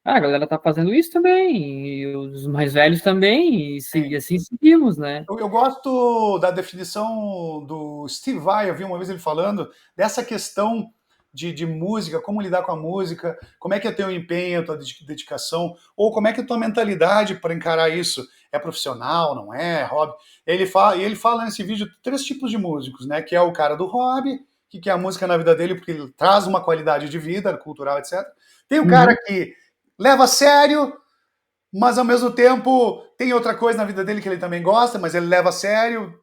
A galera tá fazendo isso também, e os mais velhos também, e assim seguimos, né? Eu gosto da definição do Steve Vai, eu vi uma vez ele falando dessa questão de música, como lidar com a música, como é que é teu empenho, a tua dedicação, ou como é que é a tua mentalidade para encarar isso. É profissional, não é? Hobby? Ele fala nesse vídeo 3 tipos de músicos, né? Que é o cara do hobby, que quer a música na vida dele porque ele traz uma qualidade de vida, cultural, etc. Tem o cara que leva a sério, mas ao mesmo tempo tem outra coisa na vida dele que ele também gosta, mas ele leva a sério,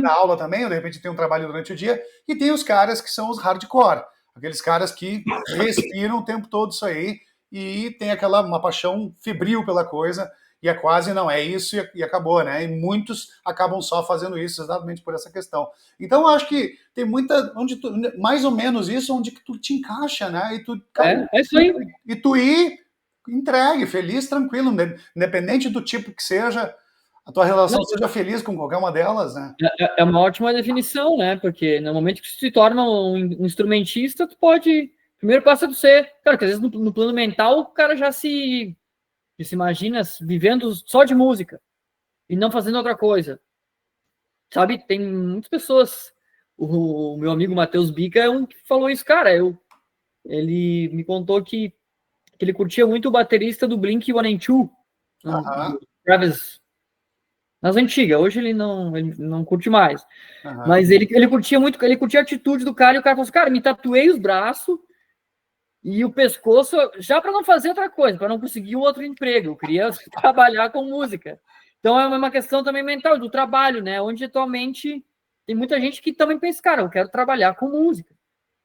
dá aula também, ou de repente tem um trabalho durante o dia, e tem os caras que são os hardcore, aqueles caras que respiram o tempo todo isso aí, e tem uma paixão febril pela coisa, e é quase, não, é isso e acabou, né? E muitos acabam só fazendo isso exatamente por essa questão. Então, eu acho que tem mais ou menos isso, onde que tu te encaixa, né? E tu, cara, é isso aí. E tu ir entregue, feliz, tranquilo, independente do tipo que seja, a tua relação seja feliz com qualquer uma delas, né? É uma ótima definição, né? Porque no momento que tu se torna um instrumentista, tu pode... Primeiro passa a ser... Cara, que às vezes no plano mental o cara já se imagina vivendo só de música e não fazendo outra coisa. Sabe? Tem muitas pessoas... O meu amigo Matheus Bica é um que falou isso, cara. Ele me contou que ele curtia muito o baterista do Blink-182, Travis, nas antigas. Hoje ele não curte mais. Mas ele curtia muito, ele curtia a atitude do cara, e o cara falou assim, cara, me tatuei os braços E o pescoço, já para não fazer outra coisa, para não conseguir outro emprego, eu queria trabalhar com música. Então é uma questão também mental do trabalho, né? Onde atualmente tem muita gente que também pensa, cara, eu quero trabalhar com música.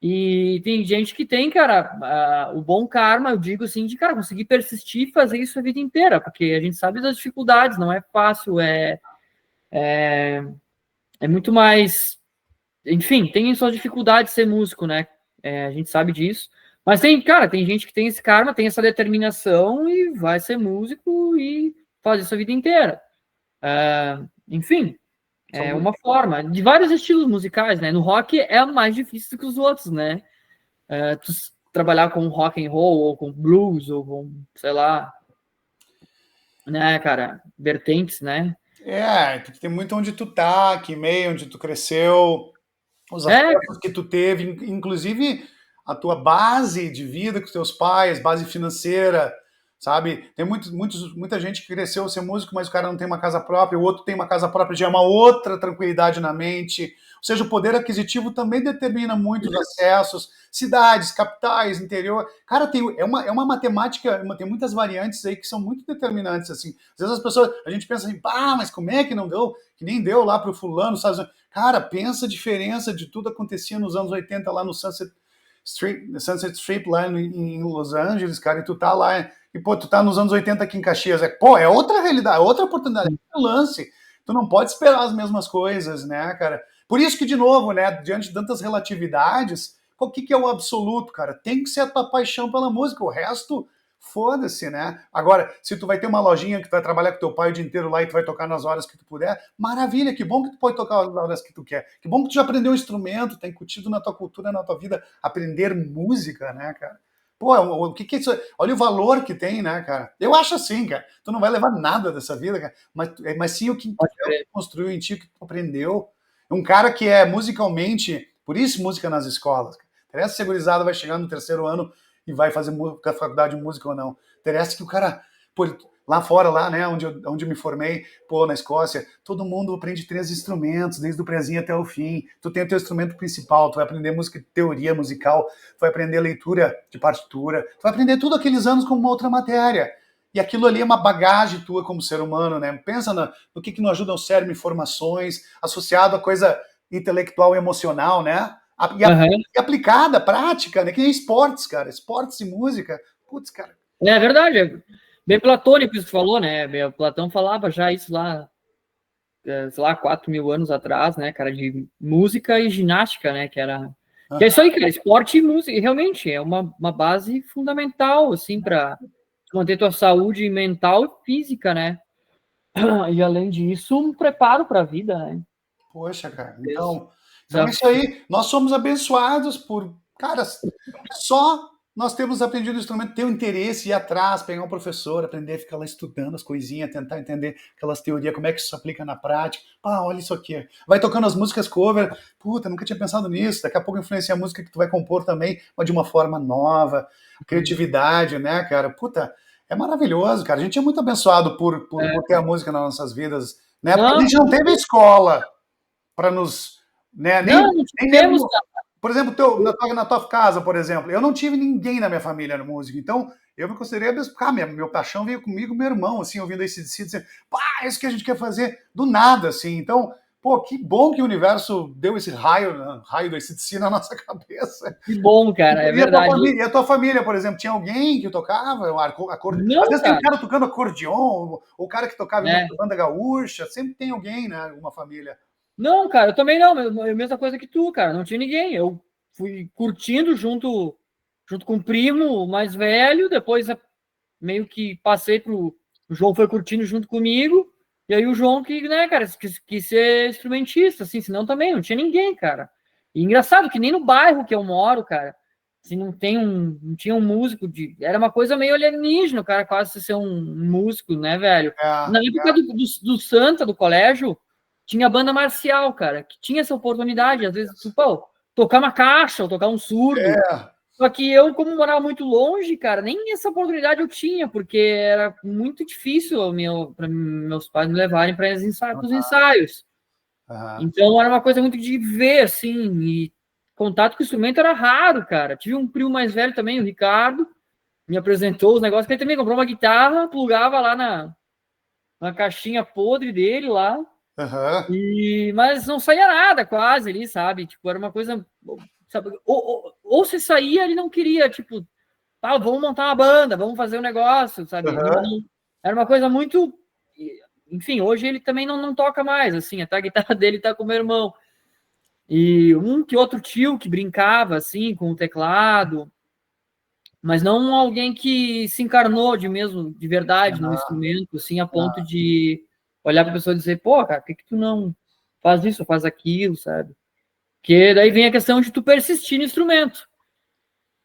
E tem gente que tem, cara, o bom karma, eu digo assim, de, cara, conseguir persistir e fazer isso a vida inteira, porque a gente sabe das dificuldades, não é fácil, é muito mais. Enfim, tem suas dificuldades ser músico, né? A gente sabe disso. Mas tem, cara, tem gente que tem esse karma, tem essa determinação e vai ser músico e faz isso a vida inteira. Enfim, é uma forma. De vários estilos musicais, né? No rock é mais difícil do que os outros, né? Tu trabalhar com rock and roll, ou com blues, ou com, sei lá, né, cara, vertentes, né? Tem muito onde tu tá, que meio, onde tu cresceu, os afetos que tu teve, inclusive a tua base de vida com os teus pais, base financeira, sabe? Tem muita gente que cresceu ser músico, mas o cara não tem uma casa própria, o outro tem uma casa própria, já é uma outra tranquilidade na mente. Ou seja, o poder aquisitivo também determina muito os acessos, cidades, capitais, interior. Cara, é uma matemática, tem muitas variantes aí que são muito determinantes, assim. Às vezes as pessoas, a gente pensa assim, mas como é que não deu? Que nem deu lá pro fulano, sabe? Cara, pensa a diferença de tudo acontecia nos anos 80 lá no Sunset Strip lá em Los Angeles, cara, e tu tá lá, e pô, tu tá nos anos 80 aqui em Caxias, é outra realidade, é outra oportunidade, é outro lance. Tu não pode esperar as mesmas coisas, né, cara? Por isso que, de novo, né, diante de tantas relatividades, o que é o absoluto, cara? Tem que ser a tua paixão pela música, o resto, foda-se, né? Agora, se tu vai ter uma lojinha que tu vai trabalhar com teu pai o dia inteiro lá e tu vai tocar nas horas que tu puder, maravilha, que bom que tu pode tocar nas horas que tu quer. Que bom que tu já aprendeu um instrumento, tá incutido na tua cultura, na tua vida, aprender música, né, cara? Pô, o que é isso? Olha o valor que tem, né, cara? Eu acho assim, cara. Tu não vai levar nada dessa vida, cara, mas sim o que tu construiu em ti, o que tu aprendeu. Um cara que é musicalmente, por isso música nas escolas. Interessa se a gurizada vai chegar no terceiro ano e vai fazer faculdade de música ou não. Interessa que o cara, pô, lá fora, lá, né, onde eu me formei, pô, na Escócia, todo mundo aprende 3 instrumentos, desde o prezinho até o fim. Tu tem o teu instrumento principal, tu vai aprender música, teoria musical, tu vai aprender leitura de partitura, tu vai aprender tudo aqueles anos como uma outra matéria. E aquilo ali é uma bagagem tua como ser humano, né? Pensa no que não ajuda o cérebro, informações, associado a coisa intelectual e emocional, né? E aplicada, prática, né? Que nem esportes, cara. Esportes e música. Putz, cara. É verdade. É bem platônico isso que tu falou, né? Platão falava já isso lá, sei lá, 4.000 anos atrás, né, cara, de música e ginástica, né? Que é isso aí, cara. Esporte e música. E realmente é uma base fundamental, assim, para manter tua saúde mental e física, né? E além disso, um preparo para a vida, né? Poxa, cara. Então é isso aí. Nós somos abençoados por, cara, só nós temos aprendido o instrumento, ter o interesse, ir atrás, pegar um professor, aprender, ficar lá estudando as coisinhas, tentar entender aquelas teorias, como é que isso se aplica na prática. Olha isso aqui. Vai tocando as músicas cover. Puta, nunca tinha pensado nisso. Daqui a pouco influencia a música que tu vai compor também, mas de uma forma nova. Criatividade, né, cara? Puta, é maravilhoso, cara. A gente é muito abençoado por ter a música nas nossas vidas, né? Porque a gente não teve escola para nos, né? Nem temos. Por exemplo, na tua casa, por exemplo, eu não tive ninguém na minha família no músico, então eu me considerei abençoado. Meu paixão veio comigo, meu irmão, assim, ouvindo esse dizendo, é isso que a gente quer fazer do nada, assim. Então, pô, que bom que o universo deu esse raio do ACDC na nossa cabeça. Que bom, cara, é verdade. E a tua família, por exemplo, tinha alguém que tocava acordeon? Às vezes tem um cara tocando acordeon, ou o cara que tocava em banda gaúcha, sempre tem alguém, né, uma família. Não, cara, eu também não, é a mesma coisa que tu, cara, não tinha ninguém, eu fui curtindo junto com o primo mais velho, depois meio que passei o João foi curtindo junto comigo, e aí o João que, né, cara, quis ser instrumentista, assim, senão também não tinha ninguém, cara. E engraçado que nem no bairro que eu moro, cara, assim, não tinha um músico, era uma coisa meio alienígena, o cara quase ser um músico, né, velho? Na época do Santa, do colégio, tinha banda marcial, cara, que tinha essa oportunidade, às vezes, tocar uma caixa, ou tocar um surdo. Só que eu, como morava muito longe, cara, nem essa oportunidade eu tinha, porque era muito difícil para meus pais me levarem para os ensaios. Então era uma coisa muito de ver, assim, e contato com o instrumento era raro, cara. Tive um primo mais velho também, o Ricardo, me apresentou os negócios, que ele também comprou uma guitarra, plugava lá na caixinha podre dele lá, Aham. mas não saía nada quase ali, sabe? Tipo, era uma coisa, sabe? Ou se saía, ele não queria, tipo, vamos montar uma banda, vamos fazer um negócio, sabe? Aham. Era uma coisa muito... Enfim, hoje ele também não toca mais, assim, até a guitarra dele tá com o meu irmão. E um que outro tio que brincava, assim, com o teclado, mas não alguém que se encarnou de verdade no instrumento, assim, a ponto de olhar para a pessoa e dizer, pô, cara, por que tu não faz isso, faz aquilo, sabe? Porque daí vem a questão de tu persistir no instrumento.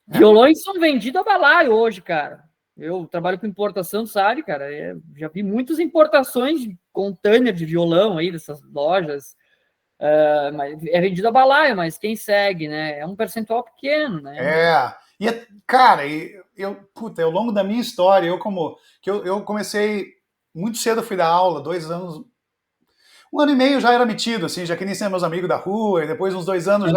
Violões são vendidos a balaio hoje, cara. Eu trabalho com importação, sabe, cara? Já vi muitas importações de container de violão aí, dessas lojas. Mas é vendido a balaio, mas quem segue, né? É um percentual pequeno, né? Cara, ao longo da minha história, eu comecei muito cedo, fui dar aula, 2 anos, 1 ano e meio já era metido, assim, já queria ser meus amigos da rua, e depois uns 2 anos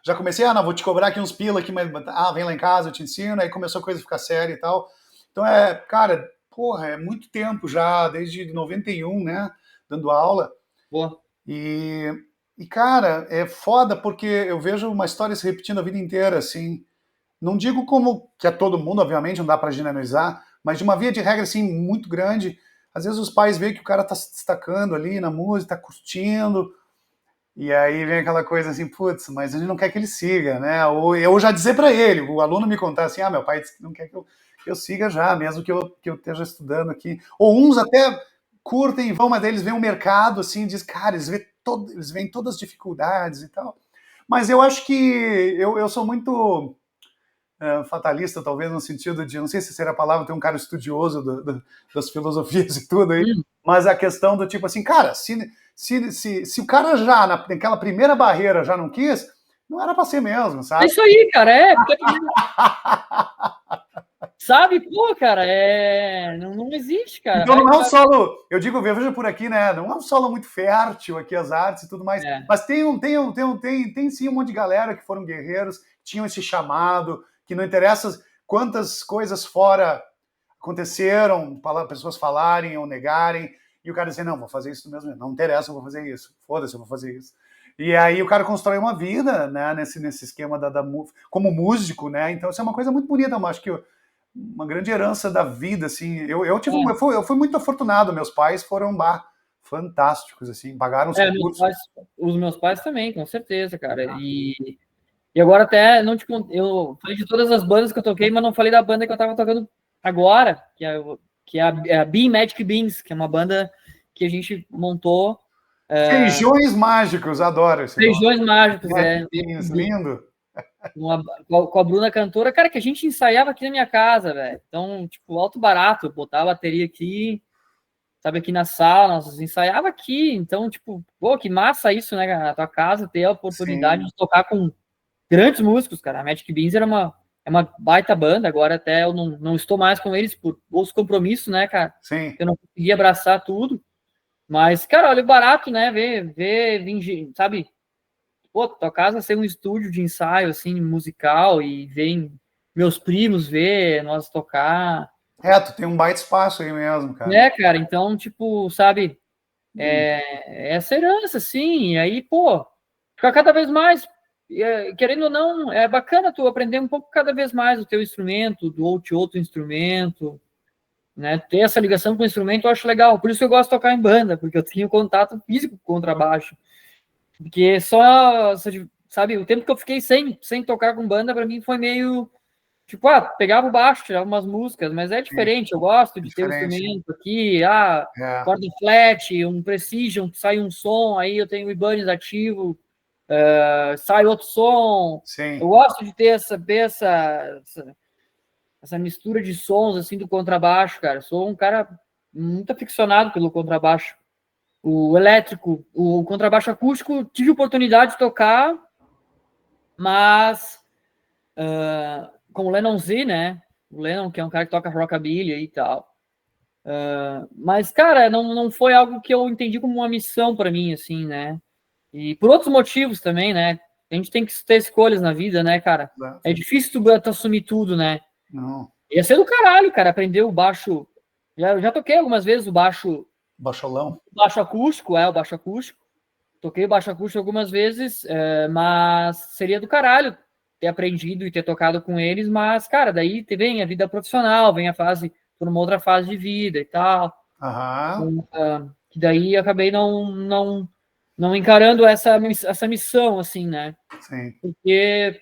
já comecei, não, vou te cobrar aqui uns pila aqui, mas, vem lá em casa, eu te ensino, aí começou a coisa a ficar séria e tal. Então cara, porra, é muito tempo já, desde 91, né, dando aula. Boa. E, cara, é foda porque eu vejo uma história se repetindo a vida inteira, assim. Não digo como que é todo mundo, obviamente, não dá para generalizar, mas de uma via de regra, assim, muito grande. Às vezes os pais veem que o cara tá se destacando ali na música, tá curtindo, e aí vem aquela coisa assim, putz, mas a gente não quer que ele siga, né? Ou eu já dizer para ele, o aluno me contar assim, meu pai disse que não quer que eu siga já, mesmo que eu esteja estudando aqui. Ou uns até curtem e vão, mas eles veem o mercado, assim, diz, cara, eles veem todas as dificuldades e tal. Mas eu acho que eu sou muito fatalista, talvez, no sentido de, não sei se seria a palavra, tem um cara estudioso das filosofias e tudo aí, mas a questão do tipo assim, cara, se o cara já, naquela primeira barreira, já não quis, não era pra ser mesmo, sabe? É isso aí, cara, porque... Sabe, pô, cara, não existe, cara. Então não é um solo, eu digo, veja por aqui, né? Não é um solo muito fértil aqui, as artes e tudo mais, mas tem sim um monte de galera que foram guerreiros, tinham esse chamado, que não interessa quantas coisas fora aconteceram, pessoas falarem ou negarem, e o cara dizer, não, vou fazer isso mesmo, não interessa, eu vou fazer isso, foda-se, eu vou fazer isso. E aí o cara constrói uma vida, né, nesse esquema como músico, né? Então isso é uma coisa muito bonita, eu acho que uma grande herança da vida, assim. Eu fui muito afortunado, meus pais foram fantásticos, assim, pagaram os cursos. Os meus pais também, com certeza, cara. E agora até não eu falei de todas as bandas que eu toquei, mas não falei da banda que eu tava tocando agora, que é a Bean Magic Beans, que é uma banda que a gente montou. Feijões Mágicos, adoro esse Feijões nome. Mágicos, Beans, lindo. Com a Bruna cantora, cara, que a gente ensaiava aqui na minha casa, velho. Então, tipo, alto barato, eu botava a bateria aqui, sabe, aqui na sala, nós ensaiava aqui. Então, tipo, pô, que massa isso, né, cara? Na tua casa, ter a oportunidade de tocar com grandes músicos, cara. A Magic Beans é uma baita banda, agora até eu não estou mais com eles por outros compromissos, né, cara? Sim. Eu não consegui abraçar tudo. Mas, cara, olha o barato, né? Ver, sabe? Pô, tua casa ser um estúdio de ensaio, assim, musical, e vem meus primos ver nós tocar. Tu tem um baita espaço aí mesmo, cara. Cara, então, tipo, sabe, essa herança, assim, e aí, pô, ficar cada vez mais, querendo ou não, é bacana tu aprender um pouco cada vez mais o teu instrumento, do outro instrumento, né, ter essa ligação com o instrumento eu acho legal, por isso que eu gosto de tocar em banda, porque eu tenho contato físico com o contrabaixo. Porque sabe, o tempo que eu fiquei sem tocar com banda, pra mim foi meio, tipo, pegava o baixo, tirava umas músicas, mas é diferente, eu gosto de ter um instrumento aqui, corda flat, um Precision, que sai um som, aí eu tenho o Ibanez ativo, sai outro som. Sim. Eu gosto de ter essa mistura de sons, assim, do contrabaixo, cara. Eu sou um cara muito aficionado pelo contrabaixo. O elétrico, o contrabaixo acústico, tive oportunidade de tocar, mas com o Lennon Z, né? O Lennon, que é um cara que toca rockabilly e tal. Mas, cara, não foi algo que eu entendi como uma missão para mim, assim, né? E por outros motivos também, né? A gente tem que ter escolhas na vida, né, cara? Exato. É difícil tu assumir tudo, né? Não. Ia ser do caralho, cara, aprender o baixo. Já toquei algumas vezes o baixo Baixolão. acústico, o baixo acústico. Toquei o baixo acústico algumas vezes, mas seria do caralho ter aprendido e ter tocado com eles, mas, cara, daí vem a vida profissional, vem a fase, por uma outra fase de vida e tal. Aham. Que daí acabei não encarando essa missão, assim, né? Sim. Porque,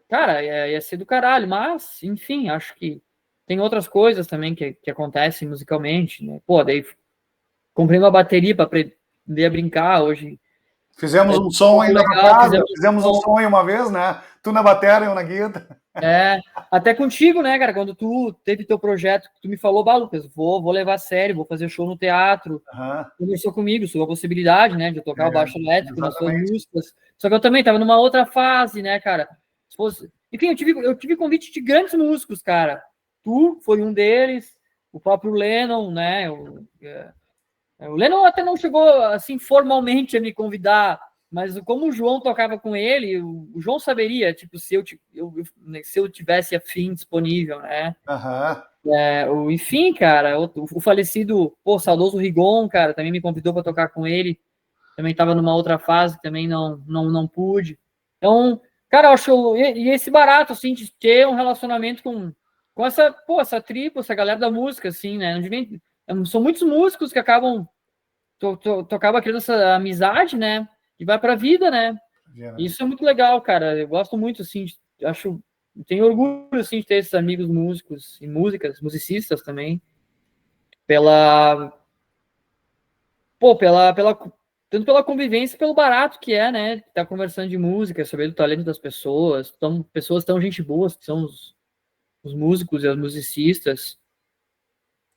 cara, ia ser do caralho, mas, enfim, acho que tem outras coisas também que acontecem musicalmente, né? Pô, daí comprei uma bateria para aprender a brincar hoje. Fizemos um som aí na tua legal, casa, fizemos um som aí uma vez, né? Tu na bateria, eu na guitarra. Até contigo, né, cara? Quando tu teve teu projeto, tu me falou, bah, Lucas, vou levar a sério, vou fazer show no teatro. Aham. Conversou comigo sobre a possibilidade, né, de eu tocar o baixo elétrico nas suas exatamente. músicas. Só que eu também tava numa outra fase, né, cara? Enfim, eu tive convite de grandes músicos, cara. Tu foi um deles, o próprio Lennon, né? O Lennon até não chegou, assim, formalmente a me convidar, mas como o João tocava com ele, o João saberia, tipo, se eu tivesse afim disponível, né? Aham. Enfim, cara, o falecido, saudoso Rigon, cara, também me convidou para tocar com ele. Também estava numa outra fase, também não pude. Então, cara, eu acho. E esse barato, assim, de ter um relacionamento com essa tribo, essa galera da música, assim, né? São muitos músicos que acabam. Tu acaba criando essa amizade, né? E vai pra vida, né? Isso é muito legal, cara. Eu gosto muito, assim, tenho orgulho, assim, de ter esses amigos músicos e musicistas também, tanto pela convivência, pelo barato que é, né? Tá conversando de música, saber do talento das pessoas, pessoas tão gente boas que são os músicos e os musicistas.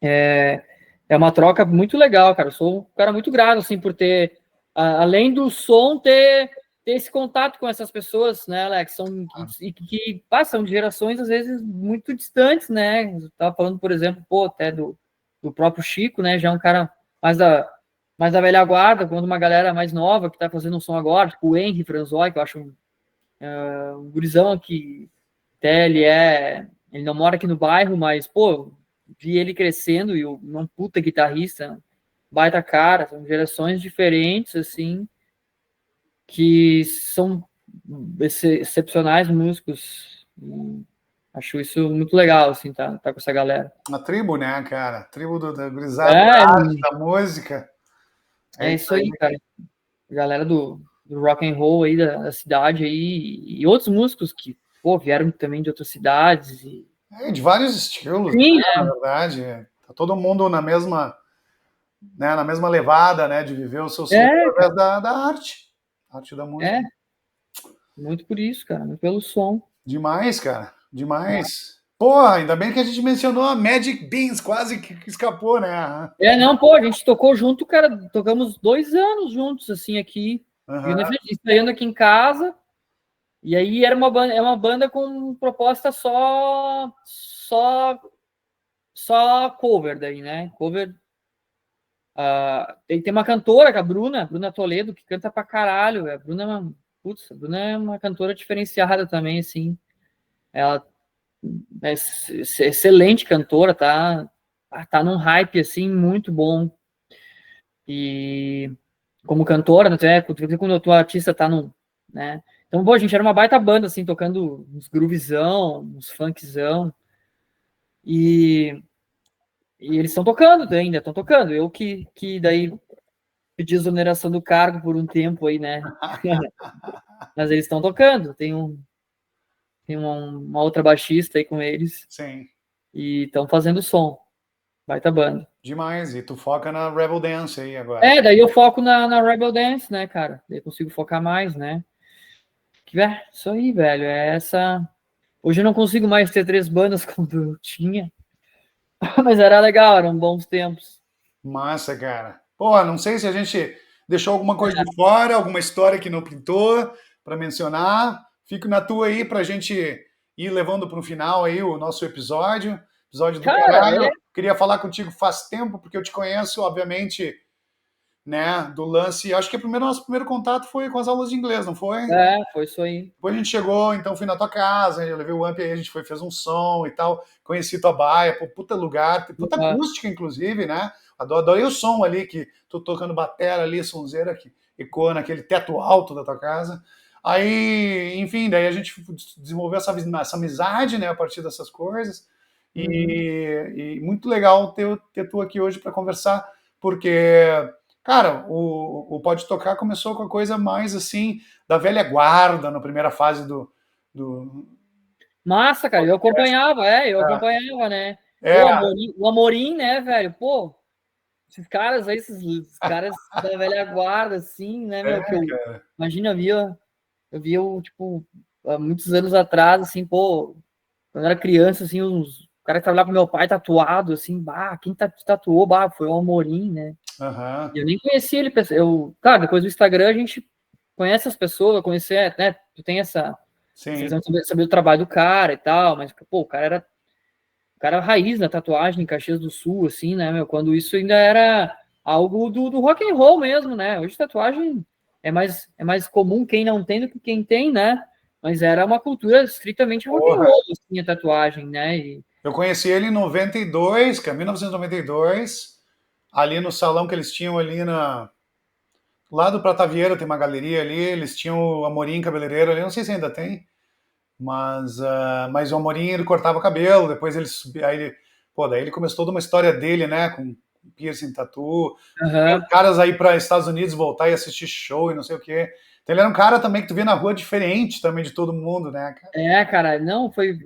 É uma troca muito legal, cara. Eu sou um cara muito grato, assim, por ter, além do som, ter esse contato com essas pessoas, né, Alex? Que passam de gerações, às vezes, muito distantes, né? Eu tava falando, por exemplo, até do próprio Chico, né? Já é um cara mais da velha guarda, quando uma galera mais nova que tá fazendo um som agora, tipo o Henry Franzói, que eu acho um gurizão que até ele não mora aqui no bairro, mas, pô, vi ele crescendo e um puta guitarrista, baita cara, são gerações diferentes, assim, que são excepcionais músicos. Acho isso muito legal, assim, tá com essa galera. Uma tribo, né, cara? Tribo da gurizada, da arte, da música. É isso aí, cara. Galera do rock and roll aí da cidade aí, e outros músicos que, pô, vieram também de outras cidades. De vários estilos, Sim, né, na verdade. Tá todo mundo na mesma levada, né, de viver o seu sonho através da arte. Arte da música. Muito por isso, cara, muito pelo som. Demais, cara, demais. Porra, ainda bem que a gente mencionou a Magic Beans, quase que escapou, né? Não, pô, a gente tocou junto, cara, tocamos 2 anos juntos, assim, aqui, estreando aqui em casa, e aí é uma banda com proposta só cover daí, né? Cover. Tem uma cantora, que é a Bruna Toledo, que canta pra caralho. A Bruna é uma cantora diferenciada também, assim. Ela é excelente cantora, tá num hype, assim, muito bom. E como cantora, até quando o artista tá num, né? Então, pô, a gente era uma baita banda, assim, tocando uns groovizão, uns funkzão. E eles estão tocando ainda, estão tocando. Eu que daí pedi exoneração do cargo por um tempo aí, né? Mas eles estão tocando. Tem uma outra baixista aí com eles. Sim. E estão fazendo som. Baita banda. Demais. E tu foca na Rebel Dance aí agora. Daí eu foco na Rebel Dance, né, cara? Daí eu consigo focar mais, né? Isso aí, velho. Hoje eu não consigo mais ter 3 bandas como eu tinha. Mas era legal, eram bons tempos. Massa, cara. Pô, não sei se a gente deixou alguma coisa de fora, alguma história que não pintou para mencionar. Fico na tua aí pra gente ir levando para o final aí o nosso episódio do caralho. Queria falar contigo faz tempo, porque eu te conheço, obviamente, né, do lance. Acho que nosso primeiro contato foi com as aulas de inglês, não foi? Foi isso aí. Depois a gente chegou, então fui na tua casa, eu levei o amp aí, a gente fez um som e tal, conheci tua baia, pô, puta lugar, puta acústica, inclusive, né? Adorei o som ali, que tô tocando batera ali, sonzeira, que ecoa naquele teto alto da tua casa. Aí, enfim, daí a gente desenvolveu essa amizade, né, a partir dessas coisas. E muito legal ter tu aqui hoje para conversar, porque, cara, o Pode Tocar começou com a coisa mais assim da velha guarda na primeira fase do... Massa, cara, eu acompanhava, né? É, Pô, o Amorim, né, velho? Pô, esses caras aí, esses caras da velha guarda, assim, né, meu? Que eu, cara. imagina, eu via, tipo, há muitos anos atrás, assim, pô, quando eu era criança, assim, uns caras que trabalhavam com meu pai tatuado, assim, bah, quem tatuou, bah, foi o Amorim, né? Aham. E eu nem conhecia ele, claro, depois do Instagram a gente conhece as pessoas, conhecer, né? Tu tem essa Sim. visão de saber o trabalho do cara e tal, mas, pô, o cara era raiz na tatuagem em Caxias do Sul, assim, né, meu? Quando isso ainda era algo do rock and roll mesmo, né? Hoje tatuagem é mais comum quem não tem do que quem tem, né? Mas era uma cultura estritamente rock and Porra. roll, assim, a tatuagem, né? Eu conheci ele em 92, que é 1992, ali no salão que eles tinham ali lá do Prata Vieira, tem uma galeria ali, eles tinham o Amorim cabeleireiro ali, não sei se ainda tem, mas o Amorim ele cortava o cabelo, depois ele subia, pô, daí ele começou toda uma história dele, né, com piercing, tatu, caras aí para Estados Unidos voltar e assistir show e não sei o quê. Então ele era um cara também que tu via na rua diferente também de todo mundo, né, cara? Cara, não, foi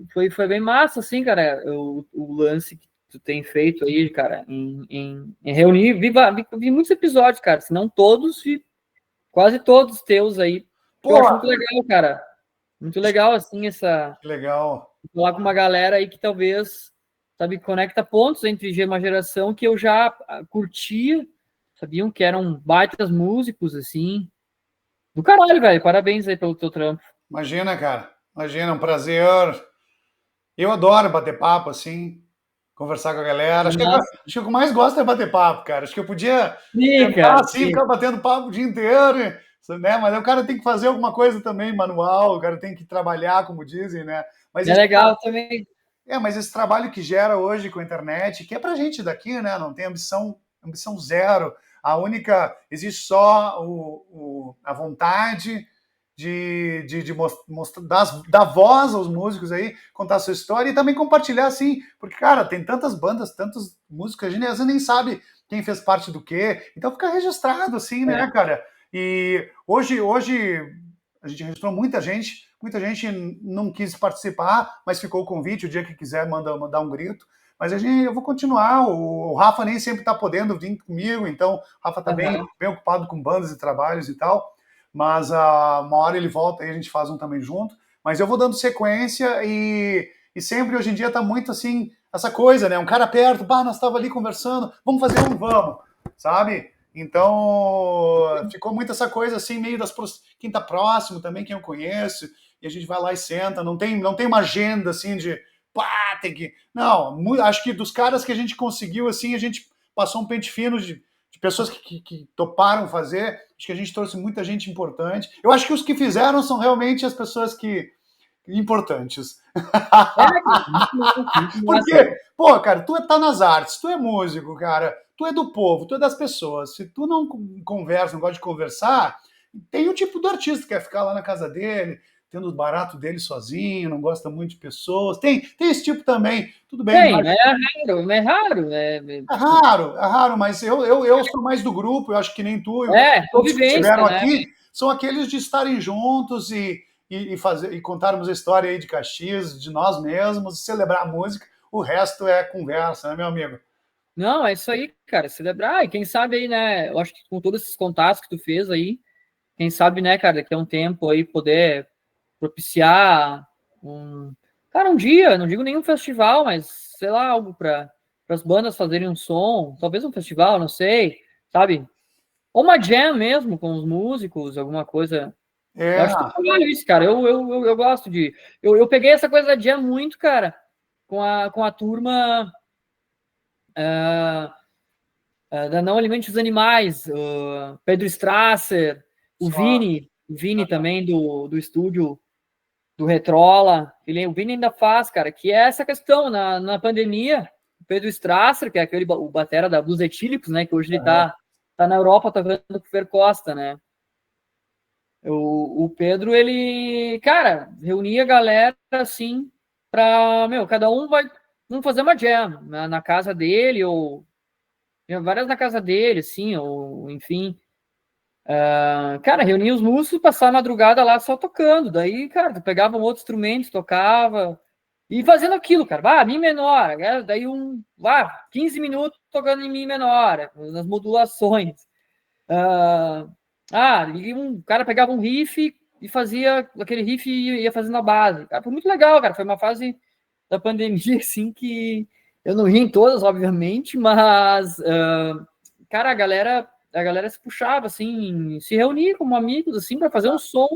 bem massa, assim, cara, o lance que tu tem feito aí, cara, em reunir, vi muitos episódios, cara, se não todos, vi quase todos teus aí, que eu acho muito legal, cara, muito legal, assim, Legal. falar com uma galera aí que talvez, sabe, conecta pontos entre uma geração que eu já curtia, sabiam que eram baitas músicos, assim, do caralho, velho, parabéns aí pelo teu trampo. Imagina, cara. Imagina, um prazer. Eu adoro bater papo, assim, conversar com a galera. Acho que o que eu mais gosto é bater papo, cara. Acho que eu podia sentar assim, ficar batendo papo o dia inteiro, né? Mas o cara tem que fazer alguma coisa também, manual, o cara tem que trabalhar, como dizem, né? Mas é legal também. Mas esse trabalho que gera hoje com a internet, que é pra gente daqui, né? Não tem ambição zero. A única, existe só a vontade de mostrar, dar voz aos músicos aí, contar a sua história e também compartilhar, assim, porque, cara, tem tantas bandas, tantos músicos, a gente às vezes nem sabe quem fez parte do quê, então fica registrado, assim, né, cara? E hoje a gente registrou muita gente não quis participar, mas ficou o convite, o dia que quiser mandar um grito. Mas eu vou continuar. O Rafa nem sempre está podendo vir comigo, então o Rafa está bem ocupado com bandas e trabalhos e tal. Mas uma hora ele volta e a gente faz um também junto. Mas eu vou dando sequência e sempre hoje em dia está muito assim, essa coisa, né? Um cara perto, nós estava ali conversando, vamos fazer vamos, sabe? Então ficou muito essa coisa assim, meio quem tá próximo também, quem eu conheço, e a gente vai lá e senta, não tem uma agenda assim de tem que. Não, acho que dos caras que a gente conseguiu, assim, a gente passou um pente fino de pessoas que toparam fazer. Acho que a gente trouxe muita gente importante. Eu acho que os que fizeram são realmente as pessoas importantes. Porque, cara, tu tá nas artes, tu é músico, cara, tu é do povo, tu é das pessoas. Se tu não conversa, não gosta de conversar, tem o tipo do artista que quer ficar lá na casa dele, tendo os baratos dele sozinho, não gosta muito de pessoas. Tem esse tipo também, tudo bem. Mas é raro. É raro, mas eu sou mais do grupo, eu acho que nem tu. Todos que estiveram aqui são aqueles de estarem juntos e contarmos a história aí de Caxias, de nós mesmos, celebrar a música. O resto é conversa, né, meu amigo? Não, é isso aí, cara, celebrar. E quem sabe aí, né, eu acho que com todos esses contatos que tu fez aí, quem sabe, né, cara, daqui a um tempo aí poder propiciar um dia, não digo nenhum festival, mas sei lá, algo para as bandas fazerem um som, talvez um festival, não sei, sabe? Ou uma jam mesmo com os músicos, alguma coisa. Eu acho que é isso, cara. Eu gosto de. Eu peguei essa coisa da jam muito, cara, com a turma da Não Alimente os Animais, Pedro Strasser, o Só. Vini também do estúdio do Retrola, o Vini ainda faz, cara, que é essa questão, na pandemia, o Pedro Strasser, que é o batera da Blues Etílicos, né, que hoje ele tá na Europa tocando com o Fer Costa, né. O Pedro, ele, cara, reunia a galera, assim, pra, cada um vamos fazer uma jam na casa dele, ou várias na casa dele, assim, ou enfim. Cara, reunia os músicos, passar a madrugada lá só tocando. Daí, cara, tu pegava um outro instrumento, tocava e fazendo aquilo, cara. Mi menor, né? Daí 15 minutos tocando em Mi menor, nas modulações. Um cara pegava um riff e fazia aquele riff e ia fazendo a base. Cara, foi muito legal, cara. Foi uma fase da pandemia, assim, que eu não ri em todas, obviamente, mas, cara, a galera se puxava, assim, se reunia como amigos, assim, para fazer um som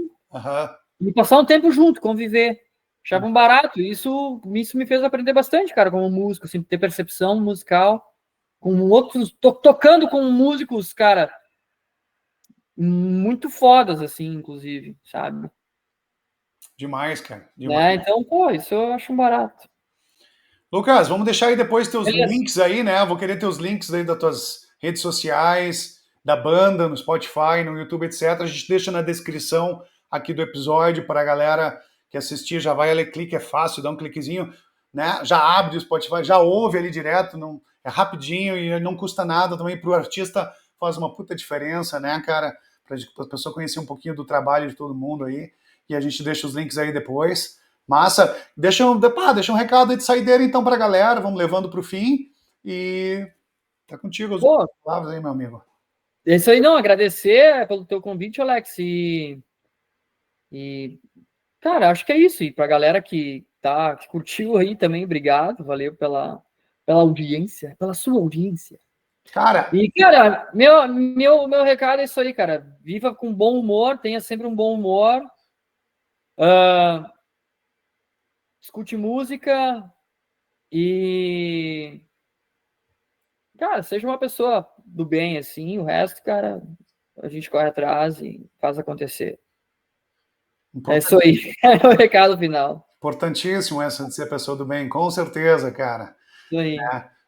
e passar um tempo junto, conviver. Achavam barato. Isso me fez aprender bastante, cara, como músico, assim, ter percepção musical, com outros, tocando com músicos, cara, muito fodas, assim, inclusive, sabe? Demais, cara. Demais. Então, pô, isso eu acho um barato. Lucas, vamos deixar aí depois teus Beleza. links aí, né? Vou querer teus links aí das tuas redes sociais, da banda, no Spotify, no YouTube, etc. A gente deixa na descrição aqui do episódio para a galera que assistir, já vai ali, clique, é fácil, dá um cliquezinho, né? Já abre o Spotify, já ouve ali direto, não, é rapidinho e não custa nada também para o artista, faz uma puta diferença, né, cara? Para a pessoa conhecer um pouquinho do trabalho de todo mundo aí. E a gente deixa os links aí depois. Massa. Deixa um recado aí de saideira então pra galera, vamos levando pro fim e tá contigo as palavras aí, meu amigo. É isso aí, não, agradecer pelo teu convite, Alex, cara, acho que é isso, e pra galera que curtiu aí também, obrigado, valeu pela audiência, pela sua audiência. Cara, E, cara, meu recado é isso aí, cara, viva com bom humor, tenha sempre um bom humor, escute música e, cara, seja uma pessoa do bem, assim, o resto, cara, a gente corre atrás e faz acontecer. É isso aí, é o recado final. Importantíssimo essa de ser pessoa do bem, com certeza, cara. Isso aí.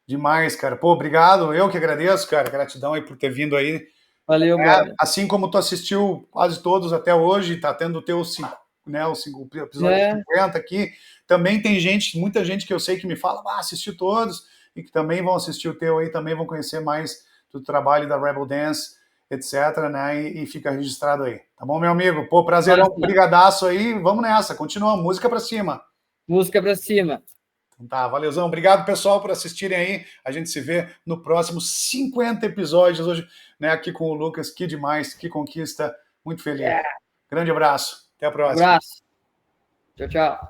Demais, cara. Pô, obrigado, eu que agradeço, cara, gratidão aí por ter vindo aí. Valeu, brother. Assim como tu assistiu quase todos até hoje, tá tendo o teu o episódio 50 aqui, também tem muita gente que eu sei que me fala, assisti todos, e que também vão assistir o teu aí, também vão conhecer mais do trabalho da Rebel Dance, etc, né, e fica registrado aí. Tá bom, meu amigo? Pô, prazerão, brigadaço aí, vamos nessa, continua, música pra cima. Música pra cima. Então tá, valeuzão. Obrigado, pessoal, por assistirem aí. A gente se vê no próximo 50 episódios hoje, né, aqui com o Lucas. Que demais, que conquista. Muito feliz. Grande abraço. Até a próxima. Abraço. Tchau, tchau.